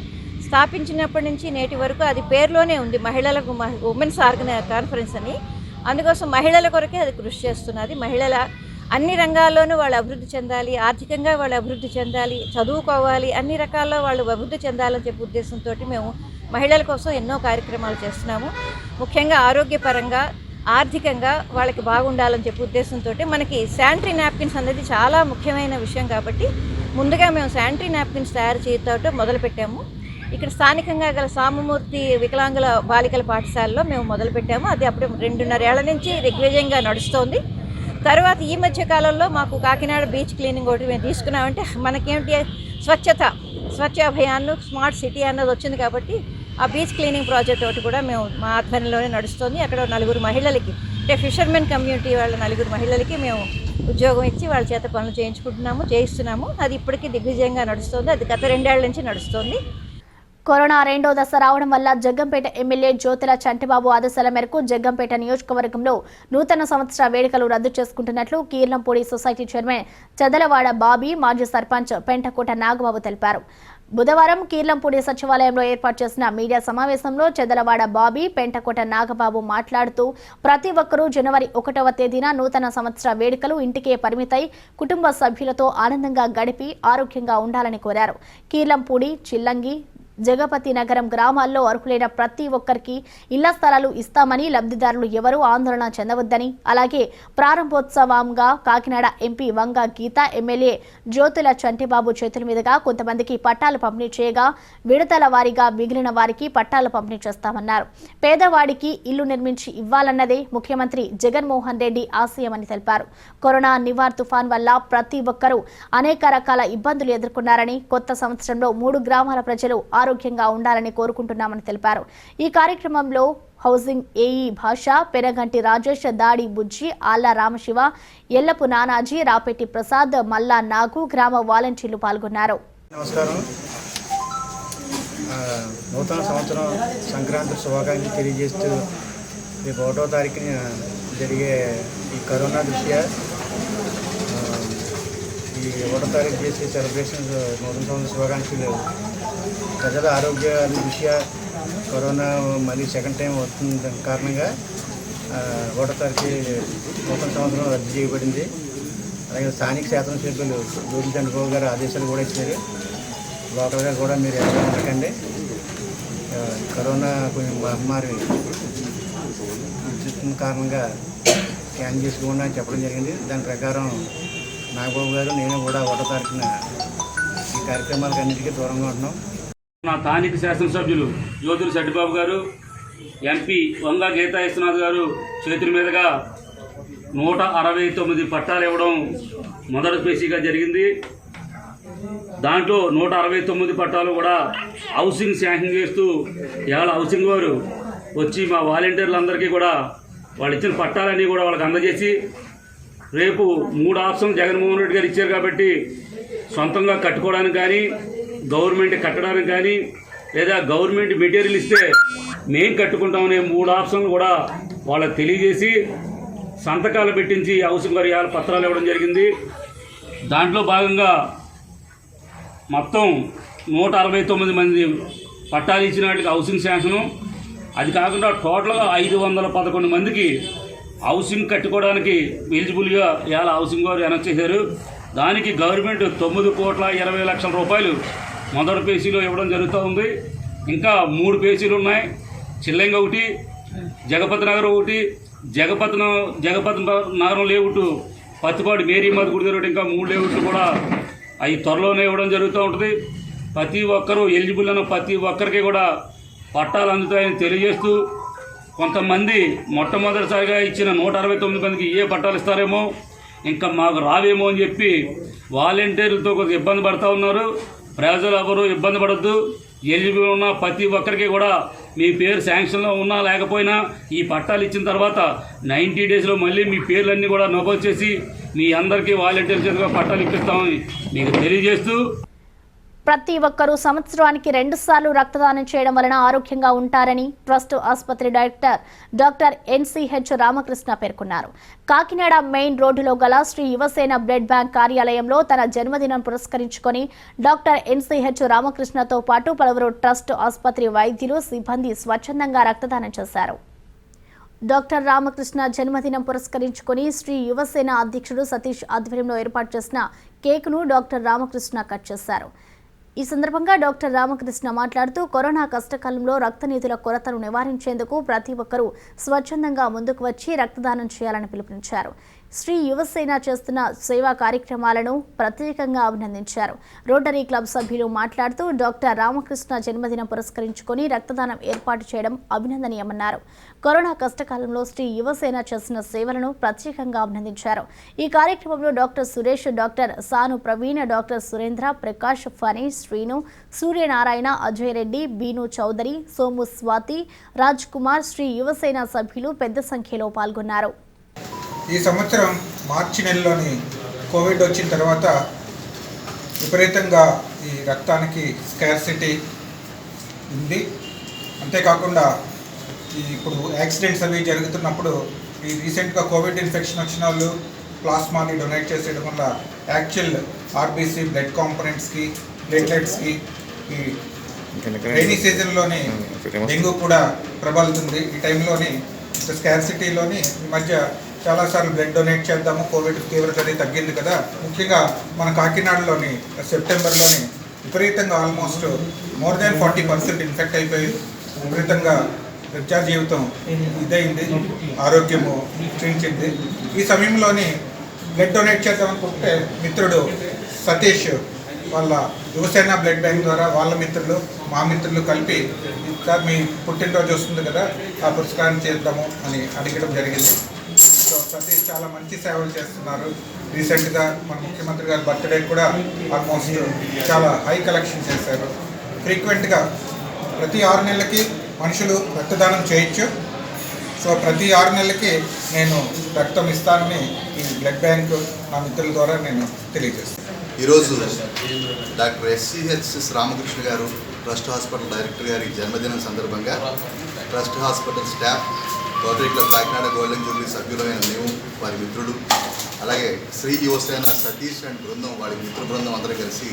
[SPEAKER 9] స్థాపించినప్పటి నుంచి నేటి వరకు అది పేరులోనే ఉంది, మహిళలకు ఉమెన్స్ కాన్ఫరెన్స్ అని. అందుకోసం మహిళల కొరకే అది కృషి చేస్తున్నది. మహిళల అన్ని రంగాల్లోనూ వాళ్ళు అభివృద్ధి చెందాలి, ఆర్థికంగా వాళ్ళు అభివృద్ధి చెందాలి, చదువుకోవాలి, అన్ని రకాల్లో వాళ్ళు అభివృద్ధి చెందాలని చెప్పే ఉద్దేశంతో మేము మహిళల కోసం ఎన్నో కార్యక్రమాలు చేస్తున్నాము. ముఖ్యంగా ఆరోగ్యపరంగా, ఆర్థికంగా వాళ్ళకి బాగుండాలని చెప్పే ఉద్దేశంతో మనకి శానిటరీ నాప్కిన్స్ అనేది చాలా ముఖ్యమైన విషయం. కాబట్టి ముందుగా మేము శానిటరీ నాప్కిన్స్ తయారు చేయటం మొదలుపెట్టాము. ఇక్కడ స్థానికంగా గల సాంబమూర్తి వికలాంగుల బాలికల పాఠశాలలో మేము మొదలుపెట్టాము. అది అప్పుడు 2.5 ఏళ్ల నుంచి దిగ్విజయంగా నడుస్తోంది. తర్వాత ఈ మధ్య కాలంలో మాకు కాకినాడ బీచ్ క్లీనింగ్ ఒకటి మేము తీసుకున్నామంటే మనకేంటి స్వచ్ఛ అభియాన్, స్మార్ట్ సిటీ అన్నది వచ్చింది. కాబట్టి ఆ బీచ్ క్లీనింగ్ ప్రాజెక్ట్ ఒకటి కూడా మేము మా ఆధ్వర్యంలోనే నడుస్తుంది. అక్కడ 4 మహిళలకి, అంటే ఫిషర్మెన్ కమ్యూనిటీ వాళ్ళ 4 మహిళలకి మేము ఉద్యోగం ఇచ్చి వాళ్ళ చేత పనులు చేయిస్తున్నాము. అది ఇప్పటికీ దిగ్విజయంగా నడుస్తుంది. అది గత 2 ఏళ్ల నుంచి నడుస్తుంది.
[SPEAKER 1] కరోనా 2వ దశ రావడం వల్ల జగ్గంపేట ఎమ్మెల్యే జ్యోతుల చంటిబాబు ఆదేశాల మేరకు జగ్గంపేట నియోజకవర్గంలో నూతన సంవత్సర వేడుకలు రద్దు చేసుకుంటున్నట్లు కీర్లంపూడి సొసైటీ చైర్మన్ చదలవాడ బాబీ, మాజీ సర్పంచ్ పెంటకోట నాగబాబు తెలిపారు. బుధవారం కీర్లంపూడి సచివాలయంలో ఏర్పాటు చేసిన మీడియా సమావేశంలో చదలవాడ బాబీ, పెంటకోట నాగబాబు మాట్లాడుతూ ప్రతి ఒక్కరూ జనవరి 1వ తేదీన నూతన సంవత్సర వేడుకలు ఇంటికే పరిమితై కుటుంబ సభ్యులతో ఆనందంగా గడిపి ఆరోగ్యంగా ఉండాలని కోరారు. కీర్లంపూడి, చిల్లంగి, జగపతి నగరం గ్రామాల్లో అర్హులైన ప్రతి ఒక్కరికి ఇళ్ల స్థలాలు ఇస్తామని, లబ్ధిదారులు ఎవరూ ఆందోళన చెందవద్దని, అలాగే ప్రారంభోత్సవంగా కాకినాడ ఎంపీ వంగ గీత, ఎమ్మెల్యే జ్యోతుల చంటిబాబు చేతుల మీదుగా కొంతమందికి పట్టాలు పంపిణీ చేయగా విడతల వారీగా మిగిలిన వారికి పట్టాలు పంపిణీ చేస్తామన్నారు. పేదవాడికి ఇల్లు నిర్మించి ఇవ్వాలన్నదే ముఖ్యమంత్రి జగన్మోహన్ రెడ్డి ఆశయమని తెలిపారు. కరోనా నివార్ తుఫాన్ వల్ల ప్రతి ఒక్కరూ అనేక రకాల ఇబ్బందులు ఎదుర్కొన్నారని, కొత్త సంవత్సరంలో 3 గ్రామాల ప్రజలు ఆరోగ్యంగా ఉండాలని కోరుకుంటున్నామని తెలిపారు. ఈ కార్యక్రమంలో హౌసింగ్ ఏఈ భాష, పెరగంటి రాజేష్, దాడి బుజ్జి, ఆళ్ల రామశివ, ఎల్లపు నానాజీ, రాపెట్టి ప్రసాద్, మల్లా నాగు, గ్రామ వాలంటీర్లు పాల్గొన్నారు.
[SPEAKER 10] నమస్కారం. నూతన సంవత్సరం సంక్రాంతి శుభాకాంక్షలు తెలియజేస్తూ రేపు 1వ తారీఖున జరిగే ఈ కరోనా దృష్ట్యా ఈ 1వ తారీఖు చేసే సెలబ్రేషన్స్ నూతన సంవత్సర శుభాకాంక్షలు ప్రజల ఆరోగ్యాల దృష్ట్యా కరోనా మళ్ళీ సెకండ్ టైం వస్తున్న కారణంగా 1వ తారీఖు నూతన సంవత్సరం రద్దు చేయబడింది. అలాగే స్థానిక శాసనసభ్యులు జ్యోతుల చంద్రబాబు గారు ఆదేశాలు కూడా ఇచ్చారు. లోకల్గా కూడా మీరు ఎవరైనా ఉండకండి, కరోనా కొంచెం మహమ్మారి విస్తృతున్న కారణంగా క్యాన్ చేసుకోండి అని చెప్పడం జరిగింది. దాని ప్రకారం నాగబాబు గారు, నేను కూడా 1వ తారీఖున ఈ కార్యక్రమాలకు అన్నిటికీ దూరంగా ఉంటున్నాం.
[SPEAKER 11] నా స్థానిక శాసనసభ్యులు జ్యోతుల చంటిబాబు గారు, ఎంపీ వంగ గీతా విశ్వనాథ్ గారు చేతుల మీదుగా 169 పట్టాలు ఇవ్వడం మొదటి పేషీగా జరిగింది. దాంట్లో 169 పట్టాలు కూడా హౌసింగ్ శాంక్షన్ చేస్తూ ఇవాళ హౌసింగ్ వారు వచ్చి మా వాలంటీర్లందరికీ కూడా వాళ్ళు ఇచ్చిన పట్టాలన్నీ కూడా వాళ్ళకి అందజేసి రేపు 3 ఆప్షన్లు జగన్మోహన్ రెడ్డి గారు ఇచ్చారు కాబట్టి సొంతంగా కట్టుకోవడానికి కానీ, గవర్నమెంట్ కట్టడానికి కానీ, లేదా గవర్నమెంట్ మెటీరియల్ ఇస్తే మేము కట్టుకుంటామనే 3 ఆప్షన్లు కూడా వాళ్ళకి తెలియజేసి సంతకాలు పెట్టించి హౌసింగ్ వారి పత్రాలు ఇవ్వడం జరిగింది. దాంట్లో భాగంగా మొత్తం 169 మంది పట్టాలు ఇచ్చిన వాటికి హౌసింగ్ శాంక్షను, అది కాకుండా టోటల్గా 511 మందికి హౌసింగ్ కట్టుకోవడానికి ఎలిజిబుల్గా ఇవాళ హౌసింగ్ వారు అనౌన్స్ చేశారు. దానికి గవర్నమెంట్ 9,20,00,000 రూపాయలు మొదటి పేజీలో ఇవ్వడం జరుగుతూ ఉంది. ఇంకా 3 పేజీలు ఉన్నాయి. చిల్లంగ ఒకటి, జగపతి నగర్ ఒకటి, జగపతి నగరం లేఅవుట్, పత్తిపాడు మేరీమాత గుడి దగ్గర ఇంకా 3 లేఅవుట్లు కూడా అవి త్వరలోనే ఇవ్వడం జరుగుతూ ఉంటుంది. ప్రతి ఒక్కరూ ఎలిజిబుల్ అయిన ప్రతి ఒక్కరికి కూడా పట్టాలు అందుతాయని తెలియజేస్తూ, కొంతమంది మొట్టమొదటిసారిగా ఇచ్చిన 169 మందికి ఏ పట్టాలు ఇస్తారేమో, ఇంకా మాకు రావేమో అని చెప్పి వాలంటీర్లతో కొద్దిగా ఇబ్బంది పడుతూ ఉన్నారు. ప్రజలు ఎవరు ఇబ్బంది పడద్దు. ఎలిజిబుల్ ఉన్న ప్రతి ఒక్కరికి కూడా మీ పేరు శాంక్షన్లో ఉన్నా లేకపోయినా ఈ పట్టాలు ఇచ్చిన తర్వాత 90 డేస్లో మళ్ళీ మీ పేర్లన్నీ కూడా నమోదు చేసి మీ అందరికీ వాలంటీర్ చేతిగా పట్టాలు ఇప్పిస్తామని మీకు తెలియజేస్తూ,
[SPEAKER 1] ప్రతి ఒక్కరూ సంవత్సరానికి 2 సార్లు రక్తదానం చేయడం వలన ఆరోగ్యంగా ఉంటారని ట్రస్ట్ ఆసుపత్రి డైరెక్టర్ డాక్టర్ ఎన్సీహెచ్ రామకృష్ణ పేర్కొన్నారు. కాకినాడ మెయిన్ రోడ్డులో గల శ్రీ యువసేన బ్లడ్ బ్యాంక్ కార్యాలయంలో తన జన్మదినం పురస్కరించుకొని డాక్టర్ ఎన్సీహెచ్ రామకృష్ణతో పాటు పలువురు ట్రస్ట్ ఆసుపత్రి వైద్యులు, సిబ్బంది స్వచ్ఛందంగా రక్తదానం చేశారు. డాక్టర్ రామకృష్ణ జన్మదినం పురస్కరించుకొని శ్రీ యువసేన అధ్యక్షుడు సతీష్ ఆధ్వర్యంలో ఏర్పాటు చేసిన కేకును డాక్టర్ రామకృష్ణ కట్ చేశారు. ఈ సందర్భంగా డాక్టర్ రామకృష్ణ మాట్లాడుతూ, కరోనా కష్టకాలంలో రక్తనిధుల కొరతను నివారించేందుకు ప్రతి ఒక్కరూ స్వచ్ఛందంగా ముందుకు వచ్చి రక్తదానం చేయాలని పిలుపునిచ్చారు. శ్రీ యువసేన చేస్తున్న సేవా కార్యక్రమాలను ప్రత్యేకంగా అభినందించారు. రోటరీ క్లబ్ సభ్యులు మాట్లాడుతూ, డాక్టర్ రామకృష్ణ జన్మదినం పురస్కరించుకొని రక్తదానం ఏర్పాటు చేయడం అభినందనీయమన్నారు. కరోనా కష్టకాలంలో శ్రీ యువసేన చేసిన సేవలను ప్రత్యేకంగా అభినందించారు. ఈ కార్యక్రమంలో డాక్టర్ సురేష్, డాక్టర్ సాను ప్రవీణ్, డాక్టర్ సురేంద్ర, ప్రకాష్, ఫనీ, శ్రీను, సూర్యనారాయణ, అజయ్ రెడ్డి, బీను చౌదరి, సోము, స్వాతి, రాజ్ కుమార్, శ్రీ యువసేన సభ్యులు పెద్ద సంఖ్యలో పాల్గొన్నారు.
[SPEAKER 12] ఈ సంవత్సరం మార్చి నెలలోని కోవిడ్ వచ్చిన తర్వాత విపరీతంగా ఈ రక్తానికి స్కార్సిటీ ఉంది. అంతేకాకుండా ఇప్పుడు యాక్సిడెంట్స్ అవి జరుగుతున్నప్పుడు ఈ రీసెంట్గా కోవిడ్ ఇన్ఫెక్షన్ వచ్చిన వాళ్ళు ప్లాస్మాని డొనేట్ చేసేయడం వల్ల యాక్చువల్ ఆర్బీసీ బ్లడ్ కాంపోనెంట్స్కి, ప్లేట్లెట్స్కి ఈ రైనీ సీజన్లోని డెంగ్యూ కూడా ప్రబలుతుంది. ఈ టైంలోని స్కార్సిటీలోని ఈ మధ్య చాలాసార్లు బ్లడ్ డొనేట్ చేద్దాము, కోవిడ్ తీవ్రత తగ్గింది కదా. ముఖ్యంగా మన కాకినాడలోని సెప్టెంబర్లోని విపరీతంగా ఆల్మోస్ట్ మోర్ దాన్ 40% ఇన్ఫెక్ట్ అయిపోయి విపరీతంగా ప్రజా జీవితం ఇదైంది, ఆరోగ్యము క్షీణించింది. ఈ సమయంలోని బ్లడ్ డొనేట్ చేద్దామనుకుంటే మిత్రుడు సతీష్ వాళ్ళ యువసేన బ్లడ్ బ్యాంక్ ద్వారా వాళ్ళ మిత్రులు, మా మిత్రులు కలిపి సార్ మీ పుట్టినరోజు వస్తుంది కదా, ఆ పురస్కారం చేద్దాము అని అడగడం జరిగింది. సో సతీష్ చాలా మంచి సేవలు చేస్తున్నారు. రీసెంట్గా మన ముఖ్యమంత్రి గారి బర్త్డే కూడా ఆల్మోస్ట్ చాలా హై కలెక్షన్ చేశారు. ఫ్రీక్వెంట్గా ప్రతి 6 నెలలకి మనుషులు రక్తదానం చేయొచ్చు. సో ప్రతి 6 నెలలకి నేను రక్తం ఇస్తానని ఈ బ్లడ్ బ్యాంక్ నా మిత్రుల ద్వారా నేను తెలియజేస్తాను.
[SPEAKER 13] ఈరోజు డాక్టర్ ఎస్సీహెచ్ రామకృష్ణ గారు ట్రస్ట్ హాస్పిటల్ డైరెక్టర్ గారి జన్మదినం సందర్భంగా trust hospital staff, rotary club Kakinada golden jubilee సభ్యులైన మేము, వారి మిత్రుడు, అలాగే శ్రీ యువసేన సతీష్ అండ్ బృందం, వారి మిత్ర బృందం అందరూ కలిసి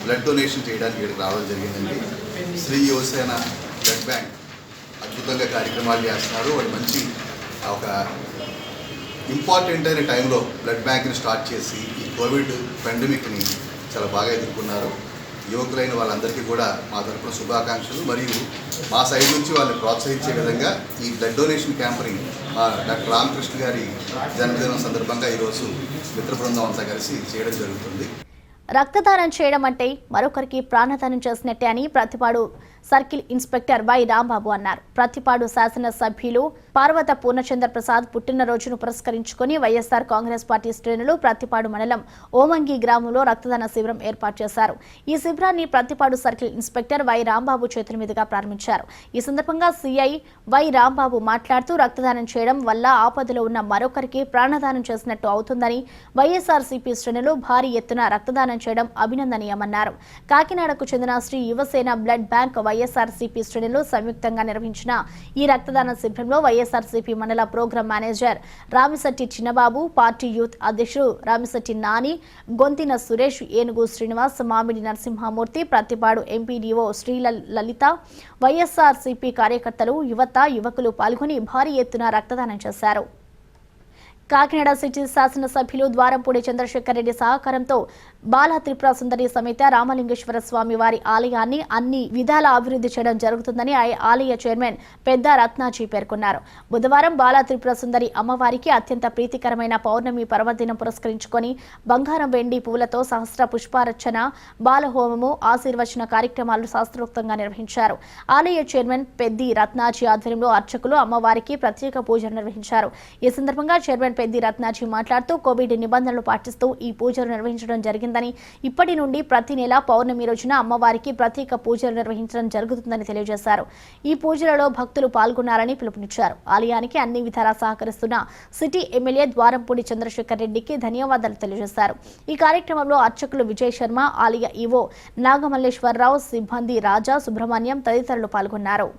[SPEAKER 13] బ్లడ్ డొనేషన్ చేయడానికి ఇక్కడికి రావడం జరిగిందండి. శ్రీ యువసేన బ్లడ్ బ్యాంక్ అద్భుతంగా కార్యక్రమాలు చేస్తున్నారు. వాళ్ళు మంచి ఒక ఇంపార్టెంట్ అయిన టైంలో బ్లడ్ బ్యాంక్ని స్టార్ట్ చేసి ఈ కోవిడ్ పాండమిక్ని చాలా బాగా ఎదుర్కొన్నారు. యువకులైన వాళ్ళందరికీ కూడా మా తరఫున శుభాకాంక్షలు. మరియు మా సైడ్ నుంచి వాళ్ళని ప్రోత్సహించే విధంగా ఈ బ్లడ్ డొనేషన్ క్యాంప్ని మా డాక్టర్ రామకృష్ణ గారి జన్మదినం సందర్భంగా ఈరోజు మిత్ర బృందం అంతా కలిసి చేయడం జరుగుతుంది.
[SPEAKER 1] రక్తదానం చేయడం అంటే మరొకరికి ప్రాణదానం చేసినట్టే అని Prathipadu circle inspector why Rambabu అన్నారు. ప్రతిపాడు శాసనసభ్యులు పార్వత పూర్ణచంద్ర ప్రసాద్ పుట్టినరోజును పురస్కరించుకుని వైఎస్ఆర్ కాంగ్రెస్ పార్టీ శ్రేణులు ప్రతిపాడు మండలం ఓమంగి గ్రామంలో రక్తదాన శిబిరం ఏర్పాటు చేశారు. ఈ శిబిరాన్ని Prathipadu circle inspector why Rambabu చేతుల మీదుగా ప్రారంభించారు. ఈ సందర్భంగా సిఐ వై రాంబాబు మాట్లాడుతూ రక్తదానం చేయడం వల్ల ఆపదలో ఉన్న మరొకరికి ప్రాణదానం చేసినట్టు అవుతుందని, వైఎస్ఆర్సీపీ శ్రేణులు భారీ ఎత్తున రక్తదానం చేయడం అభినందనీయమన్నారు. కాకినాడకు చెందిన శ్రీ యువసేన బ్లడ్ బ్యాంక్ వైఎస్ఆర్సీపీ శ్రేణులు సంయుక్తంగా నిర్వహించిన ఈ రక్తదాన శిబిరంలో వైఎస్ఆర్సీపీ మండల ప్రోగ్రాం మేనేజర్ రామిశెట్టి చిన్నబాబు, పార్టీ యూత్ అధ్యక్షుడు రామిశెట్టి నాని, గొంతిన సురేష్, ఏనుగు శ్రీనివాస్, మామిడి నరసింహమూర్తి, ప్రతిపాడు ఎంపీడీఓ శ్రీ లలిత, వైఎస్ఆర్సీపీ కార్యకర్తలు, యువకులు పాల్గొని భారీ ఎత్తున రక్తదానం చేశారు. కాకినాడ సిటీ శాసనసభ్యులు ద్వారంపూడి చంద్రశేఖర్ రెడ్డి సహకారంతో బాలా త్రిపుర సుందరి సమేత రామలింగేశ్వర స్వామి వారి ఆలయాన్ని అన్ని విధాల అభివృద్ధి చేయడం జరుగుతుందని ఆలయ చైర్మన్ పెద్ద రత్నాజీ పేర్కొన్నారు. బుధవారం బాలా త్రిపుర సుందరి అమ్మవారికి అత్యంత ప్రీతికరమైన పౌర్ణమి పర్వదినం పురస్కరించుకొని బంగారం, వెండి, పూలతో సహస్ర పుష్పార్చన, బాలహోమము, ఆశీర్వచన కార్యక్రమాలు శాస్త్రోక్తంగా నిర్వహించారు. ఆలయ చైర్మన్ పెద్ది రత్నాజీ ఆధ్వర్యంలో అర్చకులు అమ్మవారికి ప్రత్యేక పూజలు నిర్వహించారు. ఈ సందర్భంగా చైర్మన్ పెద్ది రత్నాజీ మాట్లాడుతూ కోవిడ్ నిబంధనలు పాటిస్తూ ఈ పూజలు నిర్వహించడం జరిగిందని, ఇప్పటి నుండి ప్రతి నెల పౌర్ణమి రోజున అమ్మవారికి ప్రత్యేక పూజలు నిర్వహించడం జరుగుతుందని తెలియజేశారు. ఈ పూజలలో భక్తులు పాల్గొన్నారని పిలుపునిచ్చారు. ఆలయానికి అన్ని విధాలా సహకరిస్తున్న సిటీ ఎమ్మెల్యే ద్వారంపూడి చంద్రశేఖర్ రెడ్డికి ధన్యవాదాలు తెలియజేశారు. ఈ కార్యక్రమంలో అర్చకులు విజయ్ శర్మ, ఆలయ ఈవో నాగమల్లేశ్వరరావు, సిబ్బంది రాజా, సుబ్రహ్మణ్యం తదితరులు పాల్గొన్నారు.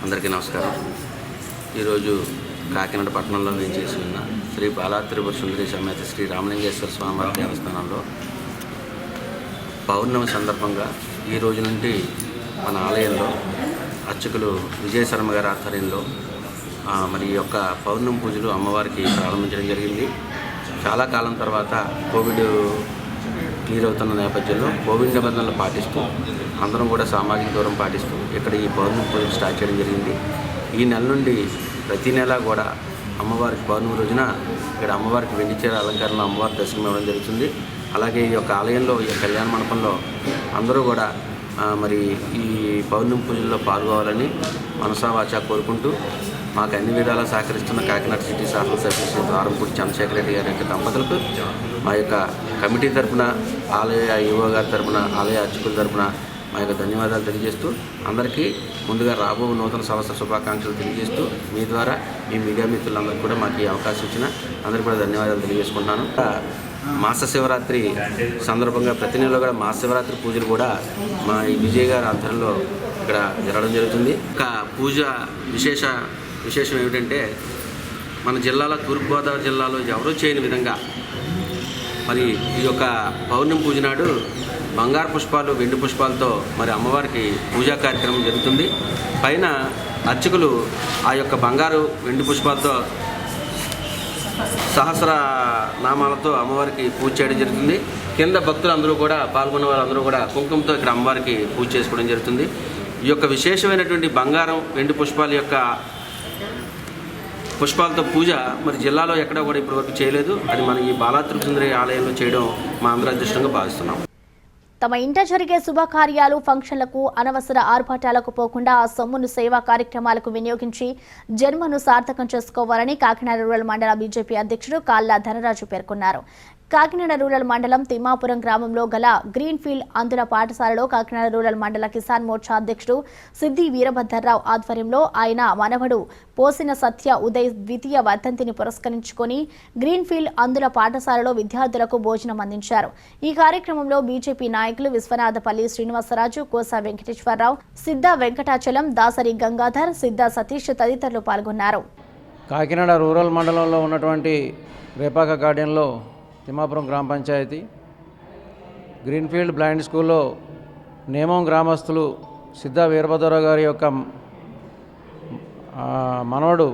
[SPEAKER 4] అందరికీ నమస్కారం. ఈరోజు కాకినాడ పట్టణంలో వేంచేసి ఉన్న శ్రీ బాలా త్రిపుర సుందరి సమేత శ్రీ రామలింగేశ్వర స్వామివారి దేవస్థానంలో పౌర్ణమి సందర్భంగా ఈ రోజు నుండి మన ఆలయంలో అర్చకులు విజయ శర్మ గారి ఆధ్వర్యంలో మరి ఈ యొక్క పౌర్ణమి పూజలు అమ్మవారికి ప్రారంభించడం జరిగింది. చాలా కాలం తర్వాత కోవిడ్ క్లియర్ అవుతున్న నేపథ్యంలో కోవిడ్ నిబంధనలు పాటిస్తూ అందరం కూడా సామాజిక దూరం పాటిస్తూ ఇక్కడ ఈ పౌర్ణమి పూజలు స్టార్ట్ చేయడం జరిగింది. ఈ నెల నుండి ప్రతి నెల కూడా అమ్మవారికి పౌర్ణమి రోజున ఇక్కడ అమ్మవారికి వెండి చీర అలంకరణలో అమ్మవారి దర్శనం ఇవ్వడం జరుగుతుంది. అలాగే ఈ యొక్క ఆలయంలో ఈ కళ్యాణ మండపంలో అందరూ కూడా మరి ఈ పౌర్ణమి పూజల్లో పాల్గొవాలని మనసా వాచా కోరుకుంటూ మాకు అన్ని విధాలా సహకరిస్తున్న కాకినాడ సిటీ శాసనసభ్యులు శ్రీ ద్వారంపూడి చంద్రశేఖర్ రెడ్డి గారి యొక్క దంపతులకు మా యొక్క కమిటీ తరఫున, ఆలయ ఈవో గారి తరఫున, ఆలయ అర్చకుల తరఫున మా యొక్క ధన్యవాదాలు తెలియజేస్తూ అందరికీ ముందుగా రాబో నూతన సంవత్సర శుభాకాంక్షలు తెలియజేస్తూ మీ ద్వారా ఈ మీడియా మిత్రులందరికీ కూడా మాకు ఈ అవకాశం ఇచ్చిన అందరికీ కూడా ధన్యవాదాలు తెలియజేసుకుంటున్నాను. మాస శివరాత్రి సందర్భంగా ప్రతి నెలలో కూడా మాస శివరాత్రి పూజలు కూడా మా ఈ విజయ్ గారి ఆధ్వర్యంలో ఇక్కడ జరగడం జరుగుతుంది. ఒక పూజ విశేషం ఏమిటంటే మన జిల్లాలో తూర్పుగోదావరి జిల్లాలో ఎవరూ చేయని విధంగా మరి ఈ యొక్క పౌర్ణమి పూజ నాడు బంగారు పుష్పాలు, వెండి పుష్పాలతో మరి అమ్మవారికి పూజా కార్యక్రమం జరుగుతుంది. పైన అర్చకులు ఆ యొక్క బంగారు, వెండి పుష్పాలతో సహస్ర నామాలతో అమ్మవారికి పూజ చేయడం జరుగుతుంది. కింద భక్తులు అందరూ కూడా పాల్గొన్న వారందరూ కూడా కుంకుమతో ఇక్కడ అమ్మవారికి పూజ చేసుకోవడం జరుగుతుంది. ఈ యొక్క విశేషమైనటువంటి బంగారం, వెండి పుష్పాల యొక్క పుష్పాలతో పూజ మరి జిల్లాలో ఎక్కడ కూడా ఇప్పటివరకు చేయలేదు. అది మనం ఈ బాలా త్రిపుర సుందరి ఆలయంలో చేయడం మా అందరి అదృష్టంగా భావిస్తున్నాం.
[SPEAKER 1] తమ ఇంట జరిగే శుభకార్యాలు, ఫంక్షన్లకు, అనవసర ఆర్భాటాలకు పోకుండా ఆ సొమ్మును సేవా కార్యక్రమాలకు వినియోగించి జన్మను సార్థకం చేసుకోవాలని కాకినాడ రూరల్ మండల బీజేపీ అధ్యక్షుడు కాళ్ళ ధనరాజు పేర్కొన్నారు. కాకినాడ రూరల్ మండలం తిమ్మాపురం గ్రామంలో గల గ్రీన్ఫీల్డ్ అందుల పాఠశాలలో కాకినాడ రూరల్ మండల కిసాన్ మోర్చా అధ్యక్షుడు సిద్ది వీరభద్రరావు ఆధ్వర్యంలో ఆయన మనవడు పోసిన సత్య ఉదయ్ ద్వితీయ వర్ధంతిని పురస్కరించుకొని గ్రీన్ఫీల్డ్ అందుల పాఠశాలలో విద్యార్థులకు భోజనం అందించారు. ఈ కార్యక్రమంలో బీజేపీ నాయకులు విశ్వనాథపల్లి శ్రీనివాసరాజు, కోసా వెంకటేశ్వరరావు, సిద్ధ వెంకటాచలం, దాసరి గంగాధర్, సిద్ధ సతీష్ తదితరులు పాల్గొన్నారు.
[SPEAKER 14] కాకినాడ రూరల్ మండలంలో ఉన్నటువంటి రేపాక గార్డెన్లో తిమ్మాపురం గ్రామ పంచాయతీ గ్రీన్ఫీల్డ్ బ్లైండ్ స్కూల్లో నేమం గ్రామస్తులు సిద్ధా వీరభద్రరావు గారి యొక్క మనవడు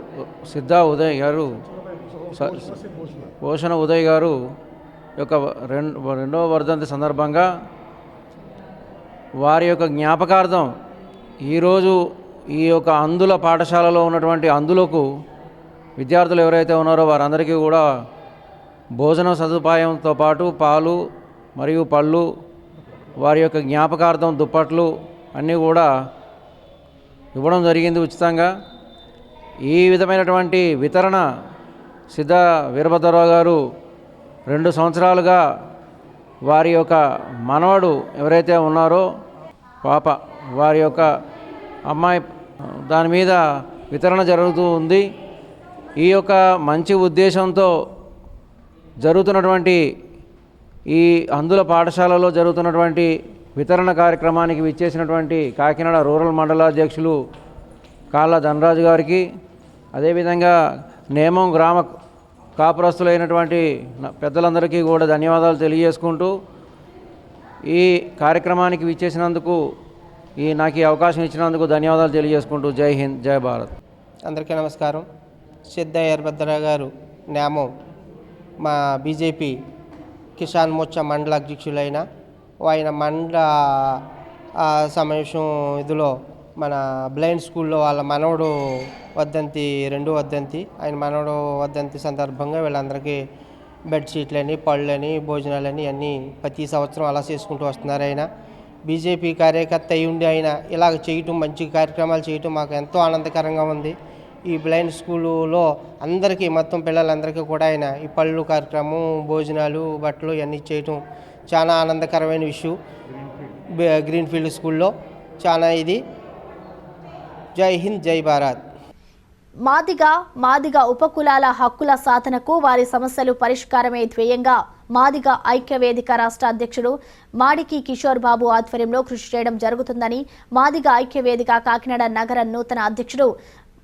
[SPEAKER 14] సిద్ధా ఉదయ్ గారు, పోషణ ఉదయ్ గారు యొక్క రెండవ వర్ధంతి సందర్భంగా వారి యొక్క జ్ఞాపకార్థం ఈరోజు ఈ యొక్క అందుల పాఠశాలలో ఉన్నటువంటి అందులకు విద్యార్థులు ఎవరైతే ఉన్నారో వారందరికీ కూడా భోజన సదుపాయంతో పాటు పాలు మరియు పళ్ళు, వారి యొక్క జ్ఞాపకార్థం దుప్పట్లు అన్నీ కూడా ఇవ్వడం జరిగింది ఉచితంగా. ఈ విధమైనటువంటి వితరణ సిద్ధ వీరభద్రరావు గారు 2 సంవత్సరాలుగా వారి యొక్క మనవడు ఎవరైతే ఉన్నారో పాప, వారి యొక్క అమ్మాయి దాని మీద వితరణ జరుగుతూ ఉంది. ఈ యొక్క మంచి ఉద్దేశంతో జరుగుతున్నటువంటి ఈ అందుల పాఠశాలలో జరుగుతున్నటువంటి వితరణ కార్యక్రమానికి విచ్చేసినటువంటి కాకినాడ రూరల్ మండలాధ్యక్షులు కాళ్ళ ధనరాజు గారికి, అదేవిధంగా నేమం గ్రామ కాపురస్తులైనటువంటి పెద్దలందరికీ కూడా ధన్యవాదాలు తెలియజేసుకుంటూ ఈ కార్యక్రమానికి విచ్చేసినందుకు నాకు ఈ అవకాశం ఇచ్చినందుకు ధన్యవాదాలు తెలియజేసుకుంటూ జై హింద్, జై భారత్.
[SPEAKER 15] అందరికీ నమస్కారం. సిద్ధ వీరభద్రరావు గారు నేమం మా బీజేపీ కిసాన్ మోర్చా మండల అధ్యక్షులైన ఆయన మండల సమావేశం ఇదిలో మన బ్లైండ్ స్కూల్లో వాళ్ళ మనవడు వర్ధంతి, 2వ వర్ధంతి, ఆయన మనవడు వర్ధంతి సందర్భంగా వీళ్ళందరికీ బెడ్షీట్లని, పళ్ళని, భోజనాలని అన్నీ ప్రతి సంవత్సరం అలా చేసుకుంటూ వస్తున్నారు. ఆయన బీజేపీ కార్యకర్త అయి ఉండి ఆయన ఇలాగ చేయటం, మంచి కార్యక్రమాలు చేయటం మాకు ఎంతో ఆనందకరంగా ఉంది. ఈ బ్లైండ్ స్కూలులో అందరికీ, మొత్తం పిల్లలందరికీ కూడా ఆయన ఈ పళ్ళు కార్యక్రమం, భోజనాలు, బట్టలు ఇవన్నీ చేయటం చాలా ఆనందకరమైన విషయం. గ్రీన్ఫీల్డ్ స్కూల్లో చాలా ఇది. జై హింద్, జై భారత్.
[SPEAKER 1] మాదిగ ఉపకులాల హక్కుల సాధనకు, వారి సమస్యలు పరిష్కారమే ధ్యేయంగా మాదిగ ఐక్యవేదిక రాష్ట్ర అధ్యక్షుడు మాడికి కిషోర్ బాబు ఆధ్వర్యంలో కృషి చేయడం జరుగుతుందని మాదిగ ఐక్యవేదిక కాకినాడ నగర నూతన అధ్యక్షుడు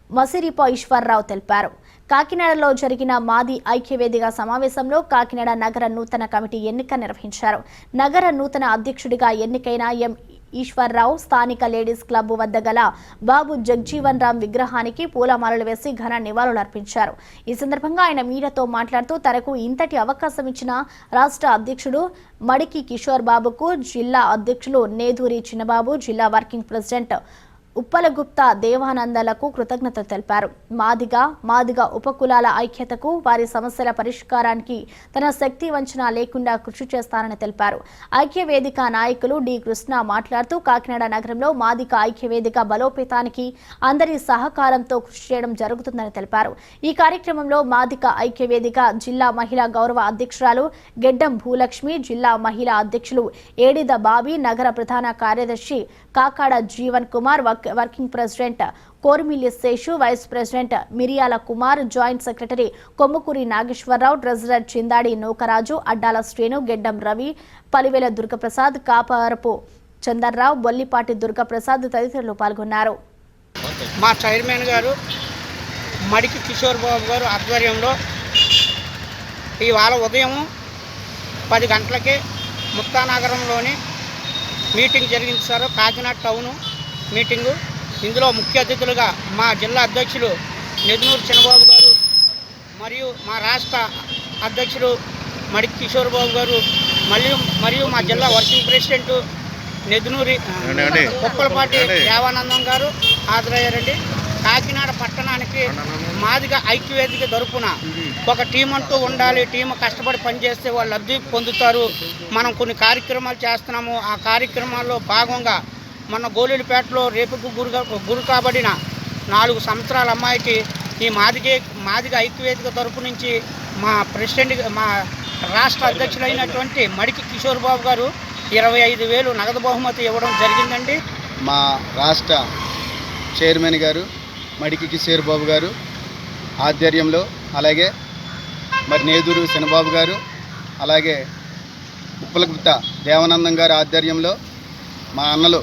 [SPEAKER 1] మసిరిపో ఈశ్వర్రావు తెలిపారు. కాకినాడలో జరిగిన మాది ఐక్యవేదిక సమావేశంలో కాకినాడ నగర నూతన కమిటీ ఎన్నిక నిర్వహించారు. నగర నూతన అధ్యక్షుడిగా ఎన్నికైన ఎం ఈశ్వర్రావు స్థానిక లేడీస్ క్లబ్ వద్ద గల బాబు జగ్జీవన్ రామ్ విగ్రహానికి పూలమాలలు వేసి ఘన నివాళులర్పించారు. ఈ సందర్భంగా ఆయన మీడియాతో మాట్లాడుతూ తనకు ఇంతటి అవకాశం ఇచ్చిన రాష్ట్ర అధ్యక్షుడు మడికి కిషోర్ బాబుకు, జిల్లా అధ్యక్షులు నేదూరి చిన్నబాబు, జిల్లా వర్కింగ్ ప్రెసిడెంట్ ఉప్పలగుప్తా దేవానందలకు కృతజ్ఞతలు తెలిపారు. మాదిగ ఉపకులాల ఐక్యతకు, వారి సమస్యల పరిష్కారానికి తన శక్తి వంచన లేకుండా కృషి చేస్తానని తెలిపారు. ఐక్యవేదిక నాయకులు డి కృష్ణ మాట్లాడుతూ కాకినాడ నగరంలో మాదిగ ఐక్యవేదిక బలోపేతానికి అందరి సహకారంతో కృషి చేయడం జరుగుతుందని తెలిపారు. ఈ కార్యక్రమంలో మాదిగ ఐక్యవేదిక జిల్లా మహిళా గౌరవ అధ్యక్షురాలు గెడ్డం భూలక్ష్మి, జిల్లా మహిళా అధ్యక్షులు ఏడిద బాబీ, నగర ప్రధాన కార్యదర్శి Kakada Jeevan Kumar, working president Kormilli Seshu, vice president Miriyala Kumar, joint secretary Kommukuri Nageswararao, treasurer Chindadi Nookaraju, Addala Srinu, Geddam Ravi, Palivela Durgaprasad, కాపరపు Chandarrao, బొల్లిపాటి Durgaprasad తదితరులు పాల్గొన్నారు.
[SPEAKER 16] మా చైర్మన్ గారు మడికి కిషోర్ బాబు గారు ఆధ్వర్యంలో ఇవాళ ఉదయం 10 గంటలకే ముక్తానగరంలోని మీటింగ్ జరిగింది సార్. Kakinada town meeting. ఇందులో ముఖ్య అతిథులుగా మా జిల్లా అధ్యక్షులు నెదునూరు చిన్నబాబు గారు మరియు మా రాష్ట్ర అధ్యక్షులు మడికి కిషోర్ బాబు గారు మరియు మా జిల్లా వర్కింగ్ ప్రెసిడెంట్ నెదునూరి కుప్పలపాటి దేవానందం గారు హాజరయ్యారండి. కాకినాడ పట్టణానికి మాదిగ ఐక్యవేదిక తరపున ఒక టీం అంటూ ఉండాలి. టీం కష్టపడి పనిచేస్తే వాళ్ళు లబ్ధి పొందుతారు. మనం కొన్ని కార్యక్రమాలు చేస్తున్నాము. ఆ కార్యక్రమాల్లో భాగంగా మన గోలీలపేటలో రేపుకు గురి కాబడిన 4 సంవత్సరాల అమ్మాయికి ఈ మాదిగ ఐక్యవేదిక తరపు నుంచి మా ప్రెసిడెంట్, మా రాష్ట్ర అధ్యక్షులైనటువంటి మడికి కిషోర్ బాబు గారు 25,000 నగదు బహుమతి ఇవ్వడం జరిగిందండి.
[SPEAKER 17] మా రాష్ట్ర చైర్మన్ గారు మడికి కిషోర్ బాబు గారు ఆధ్వర్యంలో, అలాగే మరి నేదూరు చిన్నబాబు గారు, అలాగే ఉప్పలగుప్తా దేవానందం గారి ఆధ్వర్యంలో మా అన్నలు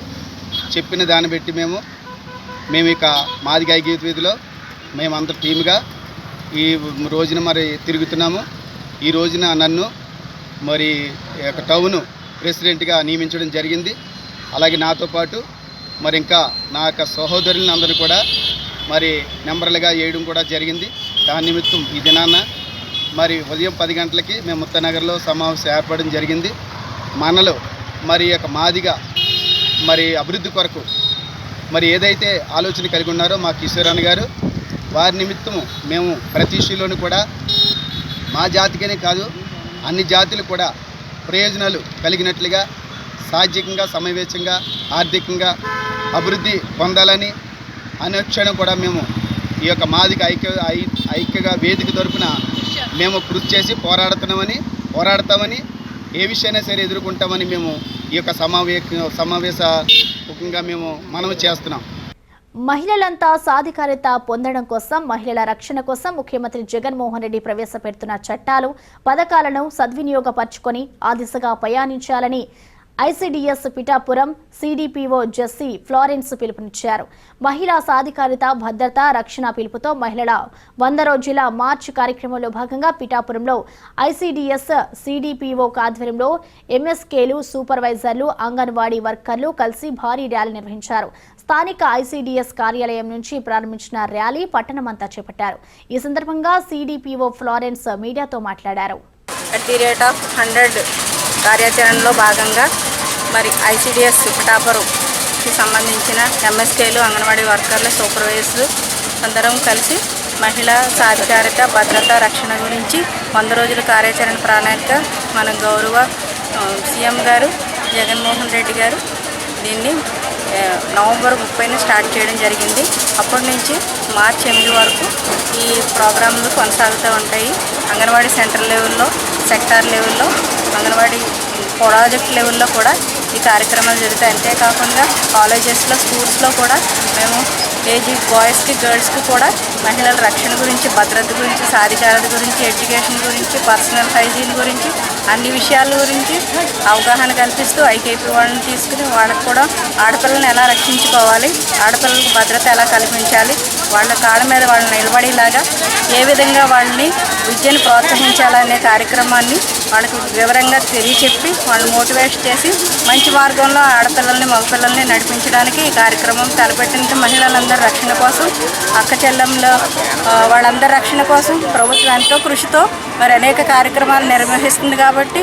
[SPEAKER 17] చెప్పిన దాన్ని బట్టి మేము ఇక మాదిగ ఐక్యవేదికలో మేమంతా టీమ్గా ఈ రోజున మరి తిరుగుతున్నాము. ఈ రోజున నన్ను మరి టౌన్ ప్రెసిడెంట్గా నియమించడం జరిగింది. అలాగే నాతో పాటు మరి ఇంకా నా యొక్క సహోదరులను అందరూ కూడా మరి నెంబర్లుగా వేయడం కూడా జరిగింది. దాని నిమిత్తం ఈ దినాన మరి ఉదయం 10 గంటలకి మేము ముత్తనగర్లో సమావేశం ఏర్పడడం జరిగింది. మనలో మరి యొక్క మాదిగ మరి అభివృద్ధి కొరకు మరి ఏదైతే ఆలోచన కలిగి ఉన్నారో మా కిషోరన్న గారు, వారి నిమిత్తము మేము ప్రతి ఇష్యూలోనూ కూడా మా జాతికనే కాదు అన్ని జాతులు కూడా ప్రయోజనాలు కలిగినట్లుగా సామాజికంగా సమావేశంగా ఆర్థికంగా అభివృద్ధి పొందాలని అనుక్షణం కూడా మేము ఈ యొక్క మాదిక ఐక్యగా వేదిక తరపున మేము కృషి చేసి పోరాడతామని ఏ విషయాన్ని సరే ఎదుర్కొంటామని మేము ఈ యొక్క సమావేశంగా మేము మనవి చేస్తున్నాం.
[SPEAKER 1] మహిళలంతా సాధికారత పొందడం కోసం, మహిళల రక్షణ కోసం ముఖ్యమంత్రి జగన్మోహన్ రెడ్డి ప్రవేశపెడుతున్న చట్టాలు, పథకాలను సద్వినియోగపరచుకొని ఆ దిశగా ప్రయాణించాలని ఐసీడీఎస్ పిఠాపురం సిడిపిఓ జెస్సీ ఫ్లోరెన్స్ పిలుపునిచ్చారు. మహిళా సాధికారిత, భద్రత, రక్షణ పిలుపుతో మహిళల 100 రోజుల మార్చ్ కార్యక్రమంలో భాగంగా పిఠాపురంలో ఐసీడీఎస్ సిడిపిఓ ఆధ్వర్యంలో ఎంఎస్కేలు, సూపర్వైజర్లు, అంగన్వాడీ వర్కర్లు కలిసి భారీ ర్యాలీ నిర్వహించారు. స్థానిక ఐసీడీఎస్ కార్యాలయం నుంచి ప్రారంభించిన ర్యాలీ పట్టణమంతా చేపట్టారు. ఈ సందర్భంగా సిడిపిఓ ఫ్లోరెన్స్ మీడియాతో మాట్లాడారు.
[SPEAKER 18] అట్ ది రేట్ ఆఫ్ 100 కార్యాచరణలో భాగంగా మరి ఐసీడీఎస్ పిఠాపురంకి సంబంధించిన ఎంఎస్కేలు, అంగన్వాడీ వర్కర్లు, సూపర్వైజర్లు అందరం కలిసి మహిళా సాధికారత, భద్రత, రక్షణ గురించి 100 రోజుల కార్యాచరణ ప్రణాళిక మన గౌరవ సీఎం గారు జగన్మోహన్ రెడ్డి గారు దీన్ని నవంబర్ 30న స్టార్ట్ చేయడం జరిగింది. అప్పటి నుంచి మార్చి 8 వరకు ఈ ప్రోగ్రాంలు కొనసాగుతూ ఉంటాయి. అంగన్వాడీ సెంటర్ లెవెల్లో, సెక్టార్ లెవెల్లో, అంగన్వాడీ ప్రాజెక్ట్ లెవెల్లో కూడా ఈ కార్యక్రమాలు జరుగుతాయి. అంతేకాకుండా కాలేజెస్లో, స్కూల్స్లో కూడా మేము ఏజీ బాయ్స్కి, గర్ల్స్కి కూడా మహిళల రక్షణ గురించి, భద్రత గురించి, సాధికారత గురించి, ఎడ్యుకేషన్ గురించి, పర్సనల్ హైజీన్ గురించి, అన్ని విషయాల గురించి అవగాహన కల్పిస్తూ ఐకేపీ వాళ్ళని తీసుకుని వాళ్ళకు కూడా ఆడపిల్లలను ఎలా రక్షించుకోవాలి, ఆడపిల్లలకు భద్రత ఎలా కల్పించాలి, వాళ్ళ కాళ్ళ మీద వాళ్ళు నిలబడేలాగా ఏ విధంగా వాళ్ళని విద్యను ప్రోత్సహించాలనే కార్యక్రమాన్ని వాళ్ళకి వివరంగా తెలియచెప్పి వాళ్ళని మోటివేట్ చేసి మంచి మార్గంలో ఆడపిల్లల్ని, మగపిల్లల్ని నడిపించడానికి ఈ కార్యక్రమం తలపెట్టిన మహిళలందరి రక్షణ కోసం, అక్క చెల్లెమ్మల వాళ్ళందరి రక్షణ కోసం ప్రభుత్వం ఎంతో కృషితో మరి అనేక కార్యక్రమాలు నిర్వహిస్తుంది. కాబట్టి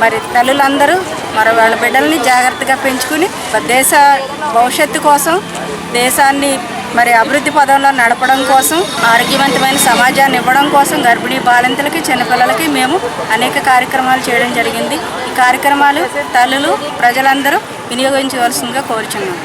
[SPEAKER 18] మరి తల్లులందరూ మరి వాళ్ళ బిడ్డల్ని జాగ్రత్తగా పెంచుకుని దేశ భవిష్యత్తు కోసం, దేశాన్ని మరి అభివృద్ధి పదంలో నడపడం కోసం, ఆరోగ్యవంతమైన సమాజాన్ని ఇవ్వడం కోసం గర్భిణీ బాలింతలకి, చిన్నపిల్లలకి మేము అనేక కార్యక్రమాలు చేయడం జరిగింది. ఈ కార్యక్రమాలు తల్లులు, ప్రజలందరూ వినియోగించవలసిందిగా కోరుచున్నాం.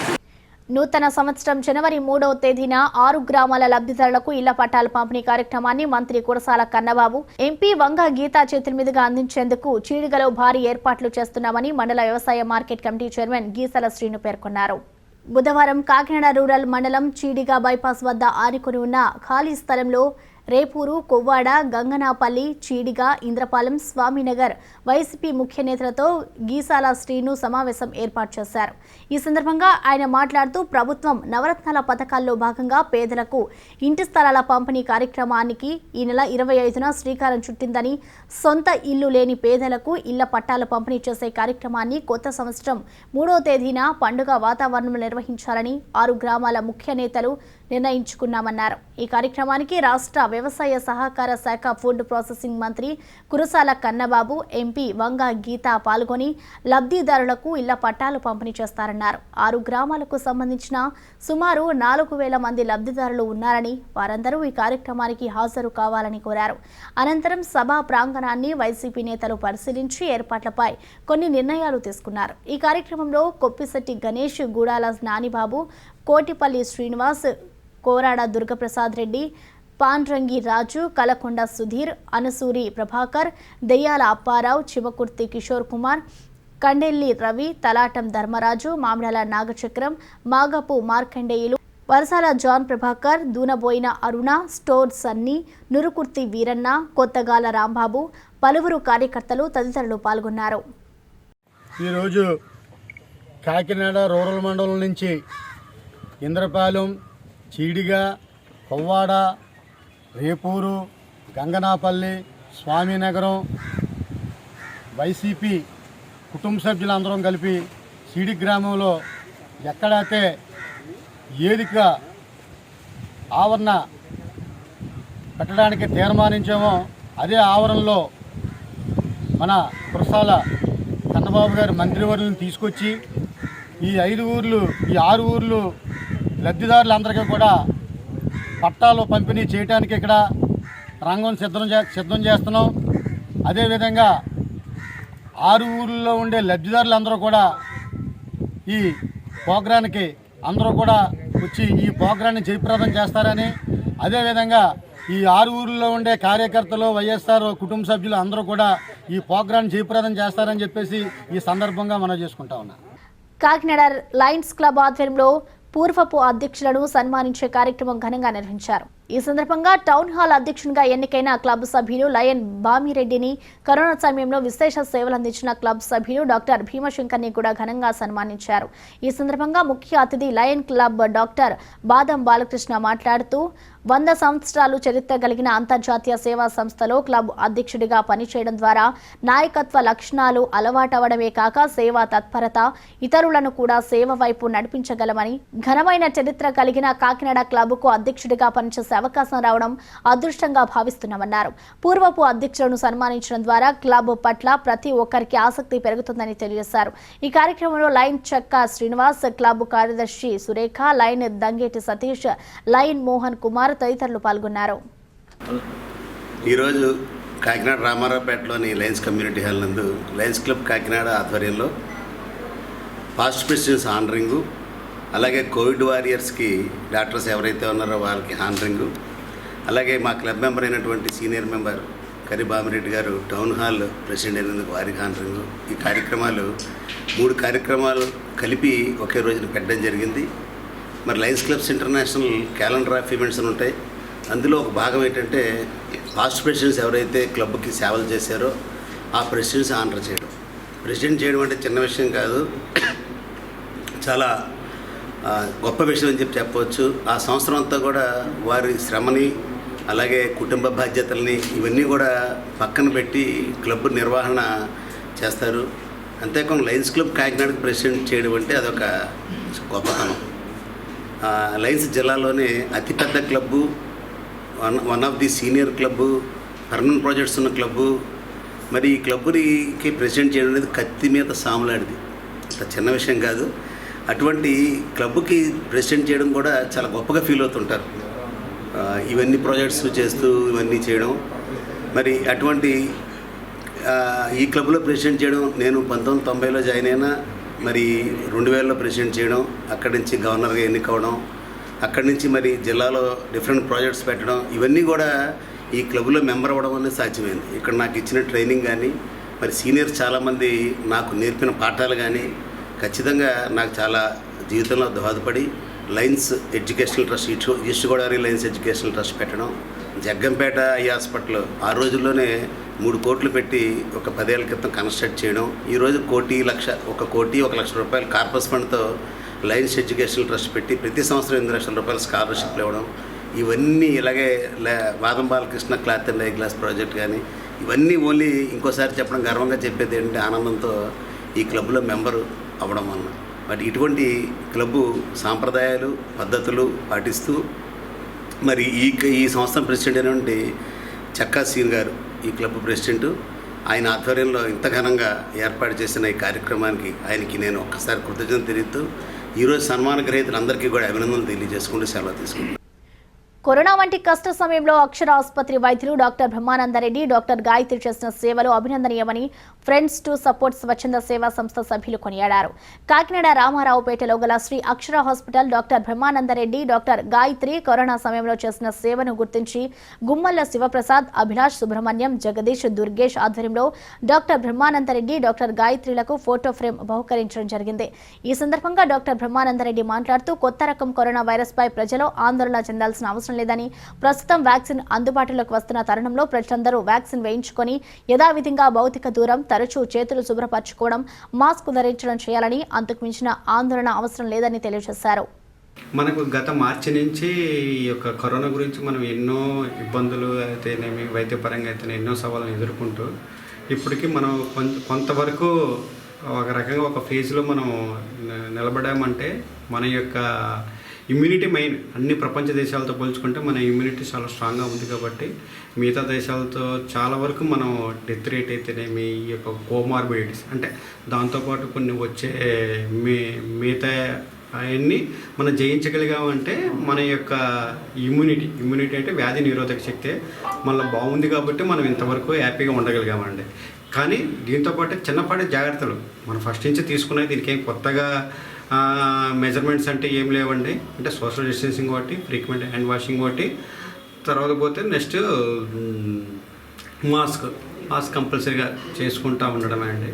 [SPEAKER 1] నూతన సంవత్సరం జనవరి 3వ తేదీన 6 గ్రామాల లబ్ధిదారులకు ఇళ్ల పట్టాల పంపిణీ కార్యక్రమాన్ని మంత్రి కురసాల కన్నబాబు, ఎంపీ వంగ గీతా చేతుల మీదుగా అందించేందుకు చీడిగలో భారీ ఏర్పాట్లు చేస్తున్నామని మండల వ్యవసాయ మార్కెట్ కమిటీ చైర్మన్ గీసల శ్రీను పేర్కొన్నారు. బుధవారం కాకినాడ రూరల్ మండలం చీడిగా బైపాస్ వద్ద ఆనుకుని ఉన్న ఖాళీ స్థలంలో రేపూరు, కొవ్వాడ, గంగనాపల్లి, చీడిగా, ఇంద్రపాలెం, స్వామినగర్ వైసీపీ ముఖ్య నేతలతో గీసాల శ్రీను సమావేశం ఏర్పాటు చేశారు. ఈ సందర్భంగా ఆయన మాట్లాడుతూ ప్రభుత్వం నవరత్నాల పథకాల్లో భాగంగా పేదలకు ఇంటి స్థలాల పంపిణీ కార్యక్రమానికి ఈ నెల 25న శ్రీకారం చుట్టిందని, సొంత ఇల్లు లేని పేదలకు ఇళ్ల పట్టాలు పంపిణీ చేసే కార్యక్రమాన్ని కొత్త సంవత్సరం 3వ తేదీన పండుగ వాతావరణంలో నిర్వహించాలని 6 గ్రామాల ముఖ్య నేతలు నిర్ణయించుకున్నామన్నారు. ఈ కార్యక్రమానికి రాష్ట్ర వ్యవసాయ సహకార శాఖ ఫుడ్ ప్రాసెసింగ్ మంత్రి కురసాల కన్నబాబు, ఎంపీ వంగ గీత పాల్గొని లబ్ధిదారులకు ఇళ్ల పట్టాలు పంపిణీ చేస్తారన్నారు. 6 గ్రామాలకు సంబంధించిన సుమారు 4000 మంది లబ్ధిదారులు ఉన్నారని, వారందరూ ఈ కార్యక్రమానికి హాజరు కావాలని కోరారు. అనంతరం సభా ప్రాంగణాన్ని వైసీపీ నేతలు పరిశీలించి ఏర్పాట్లపై కొన్ని నిర్ణయాలు తీసుకున్నారు. ఈ కార్యక్రమంలో కొప్పిశెట్టి గణేష్, గూడాల నానిబాబు, కోటిపల్లి శ్రీనివాస్, కోరాడ దుర్గప్రసాద్ రెడ్డి, పాండ్రంగి రాజు, కలకొండ సుధీర్, అనసూరి ప్రభాకర్, దెయ్యాల అప్పారావు, చివకుర్తి కిషోర్ కుమార్, కండెల్లి రవి, తలాటం ధర్మరాజు, మామిడాల నాగచక్రం, మాగపు మార్కండేయులు, వరసాల జాన్ ప్రభాకర్, దూనబోయిన అరుణ, స్టోర్ సన్నీ, నురుకుర్తి వీరన్న, కొత్తగాల రాంబాబు, పలువురు కార్యకర్తలు తదితరులు పాల్గొన్నారు.
[SPEAKER 19] ఈరోజు కాకినాడ రూరల్ మండలం నుంచి ఇంద్రపాలెం, చీడిగా, కొవ్వాడ, రేపూరు, గంగనాపల్లి, స్వామినగరం వైసీపీ కుటుంబ సభ్యులందరం కలిపి చీడి గ్రామంలో ఎక్కడైతే ఏదిక ఆవరణ పెట్టడానికి తీర్మానించామో అదే ఆవరణలో మన కురసాల కన్నబాబు గారి మంత్రివర్యులను తీసుకొచ్చి ఈ 6 ఊర్లు లబ్ధిదారులందరికీ కూడా పట్టాలు పంపిణీ చేయడానికి ఇక్కడ రంగం సిద్ధం చేస్తున్నాం. అదేవిధంగా 6 ఊర్లలో ఉండే లబ్ధిదారులందరూ కూడా ఈ ప్రోగ్రాంకి అందరూ కూడా వచ్చి ఈ ప్రోగ్రాన్ని జయప్రదం చేస్తారని, అదేవిధంగా ఈ 6 ఊర్లలో ఉండే కార్యకర్తలు, వైఎస్ఆర్ కుటుంబ సభ్యులు అందరూ కూడా ఈ ప్రోగ్రాన్ని జయప్రదం చేస్తారని చెప్పేసి ఈ సందర్భంగా మనం చేసుకుంటా ఉన్నాం.
[SPEAKER 1] కాకినాడ లయన్స్ క్లబ్ ఆధ్వర్యంలో పూర్వపు అధ్యక్షులను సన్మానించే కార్యక్రమం ఘనంగా నిర్వహించారు. ఈ సందర్భంగా టౌన్ హాల్ అధ్యక్షునిగా ఎన్నికైన క్లబ్ సభ్యులు లయన్ బామిరెడ్డిని, కరోనా సమయంలో విశేష సేవలు అందించిన క్లబ్ సభ్యులు డాక్టర్ భీమశంకర్ని కూడా ఘనంగా సన్మానించారు. ఈ సందర్భంగా ముఖ్య అతిథి లయన్ క్లబ్ డాక్టర్ బాదం బాలకృష్ణ మాట్లాడుతూ 100 సంవత్సరాలు చరిత్ర కలిగిన అంతర్జాతీయ సేవా సంస్థలో క్లబ్ అధ్యక్షుడిగా పనిచేయడం ద్వారా నాయకత్వ లక్షణాలు అలవాటవడమే కాక సేవా తత్పరత, ఇతరులను కూడా సేవ వైపు నడిపించగలమని, ఘనమైన చరిత్ర కలిగిన కాకినాడ క్లబ్కు అధ్యక్షుడిగా పనిచేసే అవకాశం రావడం అదృష్టంగా భావిస్తున్నామన్నారు. పూర్వపు అధ్యక్షులను సన్మానించడం ద్వారా క్లబ్ పట్ల ప్రతి ఒక్కరికి ఆసక్తి పెరుగుతుందని తెలియజేశారు. ఈ కార్యక్రమంలో లైన్ చెక్క శ్రీనివాస్, క్లబ్ కార్యదర్శి సురేఖ, లైన్ దంగేటి సతీష్, లైన్ మోహన్ కుమార్ తదితరులు పాల్గొన్నారు.
[SPEAKER 20] ఈరోజు కాకినాడ రామారావుపేటలోని లయన్స్ కమ్యూనిటీ హాల్ నందు లయన్స్ క్లబ్ కాకినాడ ఆధ్వర్యంలో పాస్ట్ ప్రెసిడెంట్స్ ఆనరింగు, అలాగే కోవిడ్ వారియర్స్కి డాక్టర్స్ ఎవరైతే ఉన్నారో వాళ్ళకి హానరింగు, అలాగే మా క్లబ్ మెంబర్ అయినటువంటి సీనియర్ మెంబర్ కరి బామిరెడ్డి గారు టౌన్ హాల్ ప్రెసిడెంట్ అయినందుకు వారికి హానరింగు. ఈ కార్యక్రమాలు 3 కార్యక్రమాలు కలిపి ఒకే రోజున పెట్టడం జరిగింది. మరి Lions clubs international calendar of events అని ఉంటాయి. అందులో ఒక భాగం ఏంటంటే పాస్ట్ ప్రెసిడెంట్స్ ఎవరైతే క్లబ్కి సేవలు చేశారో ఆ ప్రెసిడెంట్స్ ఆనర్ చేయడం. ప్రెసిడెంట్ చేయడం అంటే చిన్న విషయం కాదు, చాలా గొప్ప విషయం అని చెప్పవచ్చు. ఆ సంవత్సరం అంతా కూడా వారి శ్రమని, అలాగే కుటుంబ బాధ్యతల్ని ఇవన్నీ కూడా పక్కన పెట్టి క్లబ్ నిర్వహణ చేస్తారు. అంతేకాకుండా లయన్స్ క్లబ్ కాకినాడకు ప్రెసిడెంట్ చేయడం అంటే అదొక గొప్పతనం. లయన్స్ జిల్లాలోనే అతిపెద్ద club, one of the senior club, permanent projects ఉన్న క్లబ్బు. మరి ఈ క్లబ్కి ప్రెసిడెంట్ చేయడం అనేది కత్తి మీద సాములాడిది, అంత చిన్న విషయం కాదు. అటువంటి క్లబ్కి ప్రెసిడెంట్ చేయడం కూడా చాలా గొప్పగా ఫీల్ అవుతుంటారు. ఇవన్నీ ప్రాజెక్ట్స్ చేస్తూ ఇవన్నీ చేయడం. మరి అటువంటి ఈ క్లబ్లో ప్రెసిడెంట్ చేయడం, నేను 1990లో జాయిన్ అయినా, మరి 2000లో ప్రెసిడెంట్ చేయడం, అక్కడి నుంచి గవర్నర్గా ఎన్నికవడం, అక్కడి నుంచి మరి జిల్లాలో డిఫరెంట్ ప్రాజెక్ట్స్ పెట్టడం, ఇవన్నీ కూడా ఈ క్లబ్లో మెంబర్ అవ్వడం అనేది సాధ్యమైంది. ఇక్కడ నాకు ఇచ్చిన ట్రైనింగ్ కానీ, మరి సీనియర్స్ చాలామంది నాకు నేర్పిన పాఠాలు కానీ ఖచ్చితంగా నాకు చాలా జీవితంలో దోహదపడి lions educational trust, east Godavari lions educational trust పెట్టడం, జగ్గంపేట ఐ హాస్పిటల్ ఆ రోజుల్లోనే 3 కోట్లు పెట్టి ఒక 10 ఏళ్ల క్రితం కన్స్ట్రక్ట్ చేయడం, ఈరోజు 1 కోటి 1 లక్ష రూపాయలు కార్పస్ ఫండ్తో లయన్స్ ఎడ్యుకేషనల్ ట్రస్ట్ పెట్టి ప్రతి సంవత్సరం 8 లక్షల రూపాయలు స్కాలర్షిప్లు ఇవ్వడం, ఇవన్నీ ఇలాగే వాదం Balakrishna cloth and I glass project కానీ, ఇవన్నీ ఓన్లీ ఇంకోసారి చెప్పడం గర్వంగా చెప్పేది ఏంటంటే ఆనందంతో ఈ క్లబ్లో మెంబరు అవ్వడం వలన. బట్ ఇటువంటి క్లబ్బు సాంప్రదాయాలు పద్ధతులు పాటిస్తూ మరి ఈ సంవత్సరం ప్రెసిడెంట్ అయినటువంటి చెక్కా సీన్ గారు ఈ క్లబ్ ప్రెసిడెంట్, ఆయన ఆధ్వర్యంలో ఇంత ఘనంగా ఏర్పాటు చేసిన ఈ కార్యక్రమానికి ఆయనకి నేను ఒక్కసారి కృతజ్ఞత తెలుపుతూ ఈరోజు సన్మాన గ్రహీతలందరికీ కూడా అభినందనలు తెలియజేసుకుంటూ సెలవు తీసుకుంటాను.
[SPEAKER 1] కరోనా వంటి కష్ట సమయంలో అక్షర ఆసుపత్రి వైద్యులు డాక్టర్ బ్రహ్మానందరెడ్డి, డాక్టర్ గాయత్రి చేసిన సేవలు అభినందనీయమని ఫ్రెండ్స్ టు సపోర్ట్ స్వచ్ఛంద సేవా సంస్థ సభ్యులు కొనియాడారు. కాకినాడ రామారావుపేటలో గల Sri Akshara hospital doctor Brahmananda Reddy, doctor Gayatri corona సమయంలో చేసిన సేవను గుర్తించి గుమ్మల్ల శివప్రసాద్, అభిలాష్, సుబ్రహ్మణ్యం, జగదీష్, దుర్గేష్ ఆధ్వర్యంలో డాక్టర్ బ్రహ్మానందరెడ్డి, డాక్టర్ గాయత్రిలకు ఫోటో ఫ్రేమ్ బహుకరించడం జరిగింది. ఈ సందర్భంగా డాక్టర్ బ్రహ్మానందరెడ్డి మాట్లాడుతూ కొత్త రకం కరోనా వైరస్ పై ప్రజలు ఆందోళన చెందాల్సిన అవసరం లేదని, ప్రస్తుతం వ్యాక్సిన్ అందుబాటులోకి వస్తున్న తరుణంలో ప్రజలందరూ వ్యాక్సిన్ వేయించుకొని యథావిధిగా భౌతిక దూరం, తరచూ చేతులు శుభ్రపరచుకోవడం, మాస్క్ ధరించడం చేయాలని, అంతకు మించిన ఆందోళన అవసరం లేదని తెలియజేశారు.
[SPEAKER 21] మనకు గత మార్చి నుంచి ఈ యొక్క కరోనా గురించి మనం ఎన్నో ఇబ్బందులు అయితేనేమి, వైద్యపరంగా అయితేనే ఎన్నో సవాళ్ళను ఎదుర్కొంటూ ఇప్పటికీ మనం కొంతవరకు ఒక రకంగా ఒక ఫేజ్లో మనం నిలబడామంటే మన యొక్క ఇమ్యూనిటీ మెయిన్ అన్ని ప్రపంచ దేశాలతో పోల్చుకుంటే మన ఇమ్యూనిటీ చాలా స్ట్రాంగ్గా ఉంది కాబట్టి మిగతా దేశాలతో చాలా వరకు మనం డెత్ రేట్ అయితేనేమి, ఈ యొక్క కోమార్బిడిటీస్ అంటే దాంతోపాటు కొన్ని వచ్చే మిగతా అవన్నీ మనం జయించగలిగామంటే మన యొక్క ఇమ్యూనిటీ అంటే వ్యాధి నిరోధక శక్తి మళ్ళీ బాగుంది కాబట్టి మనం ఇంతవరకు హ్యాపీగా ఉండగలిగామండి. కానీ దీంతోపాటు చిన్నపాటి జాగ్రత్తలు మనం ఫస్ట్ నుంచి తీసుకునే, దీనికి ఏం కొత్తగా మెజర్మెంట్స్ అంటే ఏం లేవండి. అంటే సోషల్ డిస్టెన్సింగ్ ఒకటి, ఫ్రీక్వెంట్ హ్యాండ్ వాషింగ్ ఒకటి, తర్వాత పోతే నెక్స్ట్ మాస్క్ కంపల్సరీగా చేసుకుంటూ ఉండడమే అండి.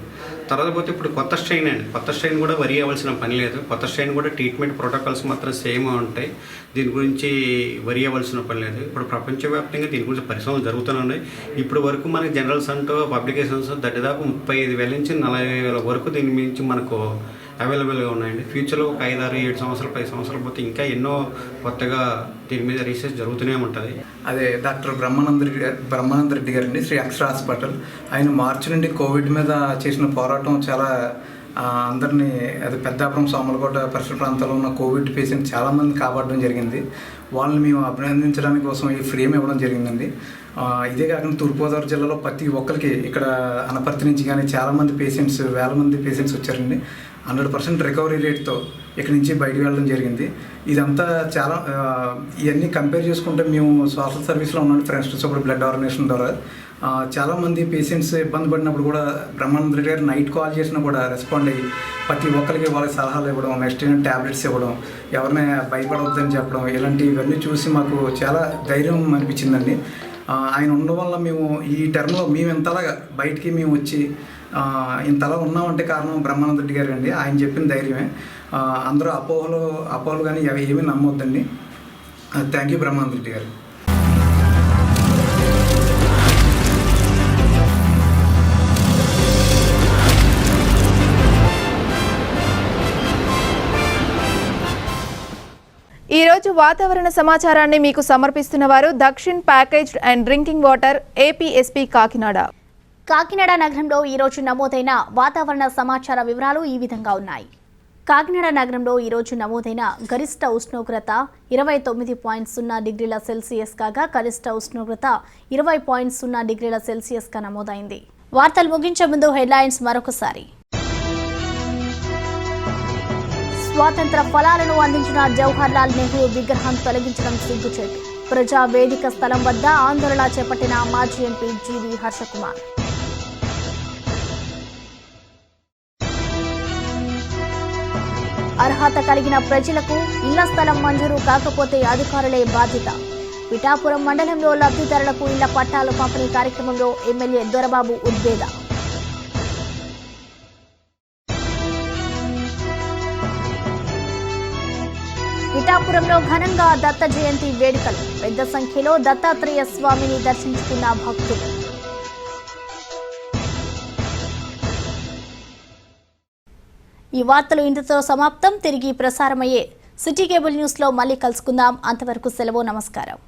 [SPEAKER 21] తర్వాత పోతే ఇప్పుడు కొత్త స్ట్రెయిన్ కూడా వరి అవ్వాల్సిన పని లేదు. కొత్త స్ట్రెయిన్ కూడా ట్రీట్మెంట్ ప్రోటోకాల్స్ మాత్రం సేమ్ ఉంటాయి. దీని గురించి వరి అవ్వాల్సిన పని లేదు. ఇప్పుడు ప్రపంచవ్యాప్తంగా దీని గురించి పరిశ్రమలు జరుగుతూనే ఉన్నాయి. ఇప్పుడు వరకు మనకి జనరల్స్ అంటూ పబ్లికేషన్స్ దాదాపు 35,000 నుంచి 40,000 వరకు దీని మించి మనకు అవైలబుల్గా ఉన్నాయండి. ఫ్యూచర్లో ఒక 5, 6, 7 సంవత్సరాలు 10 సంవత్సరాలు పోతే ఇంకా ఎన్నో కొత్తగా దీని మీద రీసెర్చ్ జరుగుతూనే ఉంటుంది.
[SPEAKER 2] అదే డాక్టర్ బ్రహ్మానంద రెడ్డి గారండి, శ్రీ అక్షర హాస్పిటల్. ఆయన మార్చి నుండి కోవిడ్ మీద చేసిన పోరాటం చాలా అందరినీ, అది పెద్దాపురం సోమలకోట పరిసర ప్రాంతాల్లో ఉన్న కోవిడ్ పేషెంట్ చాలామంది కాపాడడం జరిగింది. వాళ్ళని మేము అభినందించడానికి కోసం ఈ ఫ్రేమ్ ఇవ్వడం జరిగిందండి. ఇదే కాకుండా తూర్పుగోదావరి జిల్లాలో ప్రతి ఒక్కరికి ఇక్కడ అనపర్తి నుంచి కానీ చాలామంది పేషెంట్స్, వేల మంది పేషెంట్స్ వచ్చారండి. 100% రికవరీ రేట్తో ఇక్కడి నుంచి బయటకు వెళ్ళడం జరిగింది. ఇదంతా చాలా ఇవన్నీ కంపేర్ చేసుకుంటే మేము సోషల్ సర్వీస్లో ఉన్నాం ఫ్రెండ్స్ సపోర్ట్ బ్లడ్ డొనేషన్ ద్వారా. చాలామంది పేషెంట్స్ ఇబ్బంది పడినప్పుడు కూడా బ్రహ్మానంద రెడ్డి గారు నైట్ కాల్ చేసినా కూడా రెస్పాండ్ అయ్యి ప్రతి ఒక్కరికి వాళ్ళకి సలహాలు ఇవ్వడం, నెక్స్ట్ ట్యాబ్లెట్స్ ఇవ్వడం, ఎవరిని భయపడవద్దని చెప్పడం, ఇవన్నీ చూసి మాకు చాలా ధైర్యం అనిపించిందండి. ఆయన ఉండడం వల్ల మేము ఈ టర్మ్లో మేము ఇంతలా బయటికి మేము వచ్చి ఇంతలా ఉన్నామంటే కారణం బ్రహ్మానంద రెడ్డి గారు అండి. ఆయన చెప్పిన ధైర్యమే. అందరూ అపోహలు కానీ అవి ఏమీ నమ్మొద్దండి. థ్యాంక్ యూ బ్రహ్మానంద రెడ్డి గారు.
[SPEAKER 22] ఈరోజు వాతావరణ సమాచారాన్ని మీకు సమర్పిస్తున్న వారు Dakshin packaged and drinking water APSP Kakinada.
[SPEAKER 1] Kakinada నగరంలో ఈరోజు నమోదైన వాతావరణ సమాచార వివరాలు ఈ విధంగా ఉన్నాయి. కాకినాడ నగరంలో ఈరోజు నమోదైన గరిష్ట ఉష్ణోగ్రత 29.0 డిగ్రీల సెల్సియస్ కాగా కనిష్ట ఉష్ణోగ్రత 20.0 డిగ్రీల సెల్సియస్గా నమోదైంది. వార్తలు ముగించే ముందు హెడ్లైన్స్ మరొకసారి. స్వాతంత్ర ఫలాలను అందించిన జవహర్ లాల్ నెహ్రూ విగ్రహం తొలగించడం సిగ్గుచేటు. ప్రజా వేదిక స్థలం వద్ద ఆందోళన చేపట్టిన మాజీ ఎంపీ జీవీ హర్షకుమార్. అర్హత కలిగిన ప్రజలకు ఇళ్ల స్థలం మంజూరు కాకపోతే అధికారులే బాధ్యత. పిఠాపురం మండలంలో లబ్ధిదారులకు ఇళ్ల పట్టాలు పంపిణీ కార్యక్రమంలో ఎమ్మెల్యే దొరబాబు ఉద్వేద. పిఠాపురంలో ఘనంగా దత్త జయంతి వేడుకలు. పెద్ద సంఖ్యలో దత్తాత్రేయ స్వామిని దర్శించుకున్న భక్తులు. ఈ వార్తలు ఇంతతో సమాప్తం. తిరిగి ప్రసారమయ్యే సిటీ కేబుల్ న్యూస్లో మళ్ళీ కలుసుకుందాం. అంతవరకు సెలవు. నమస్కారం.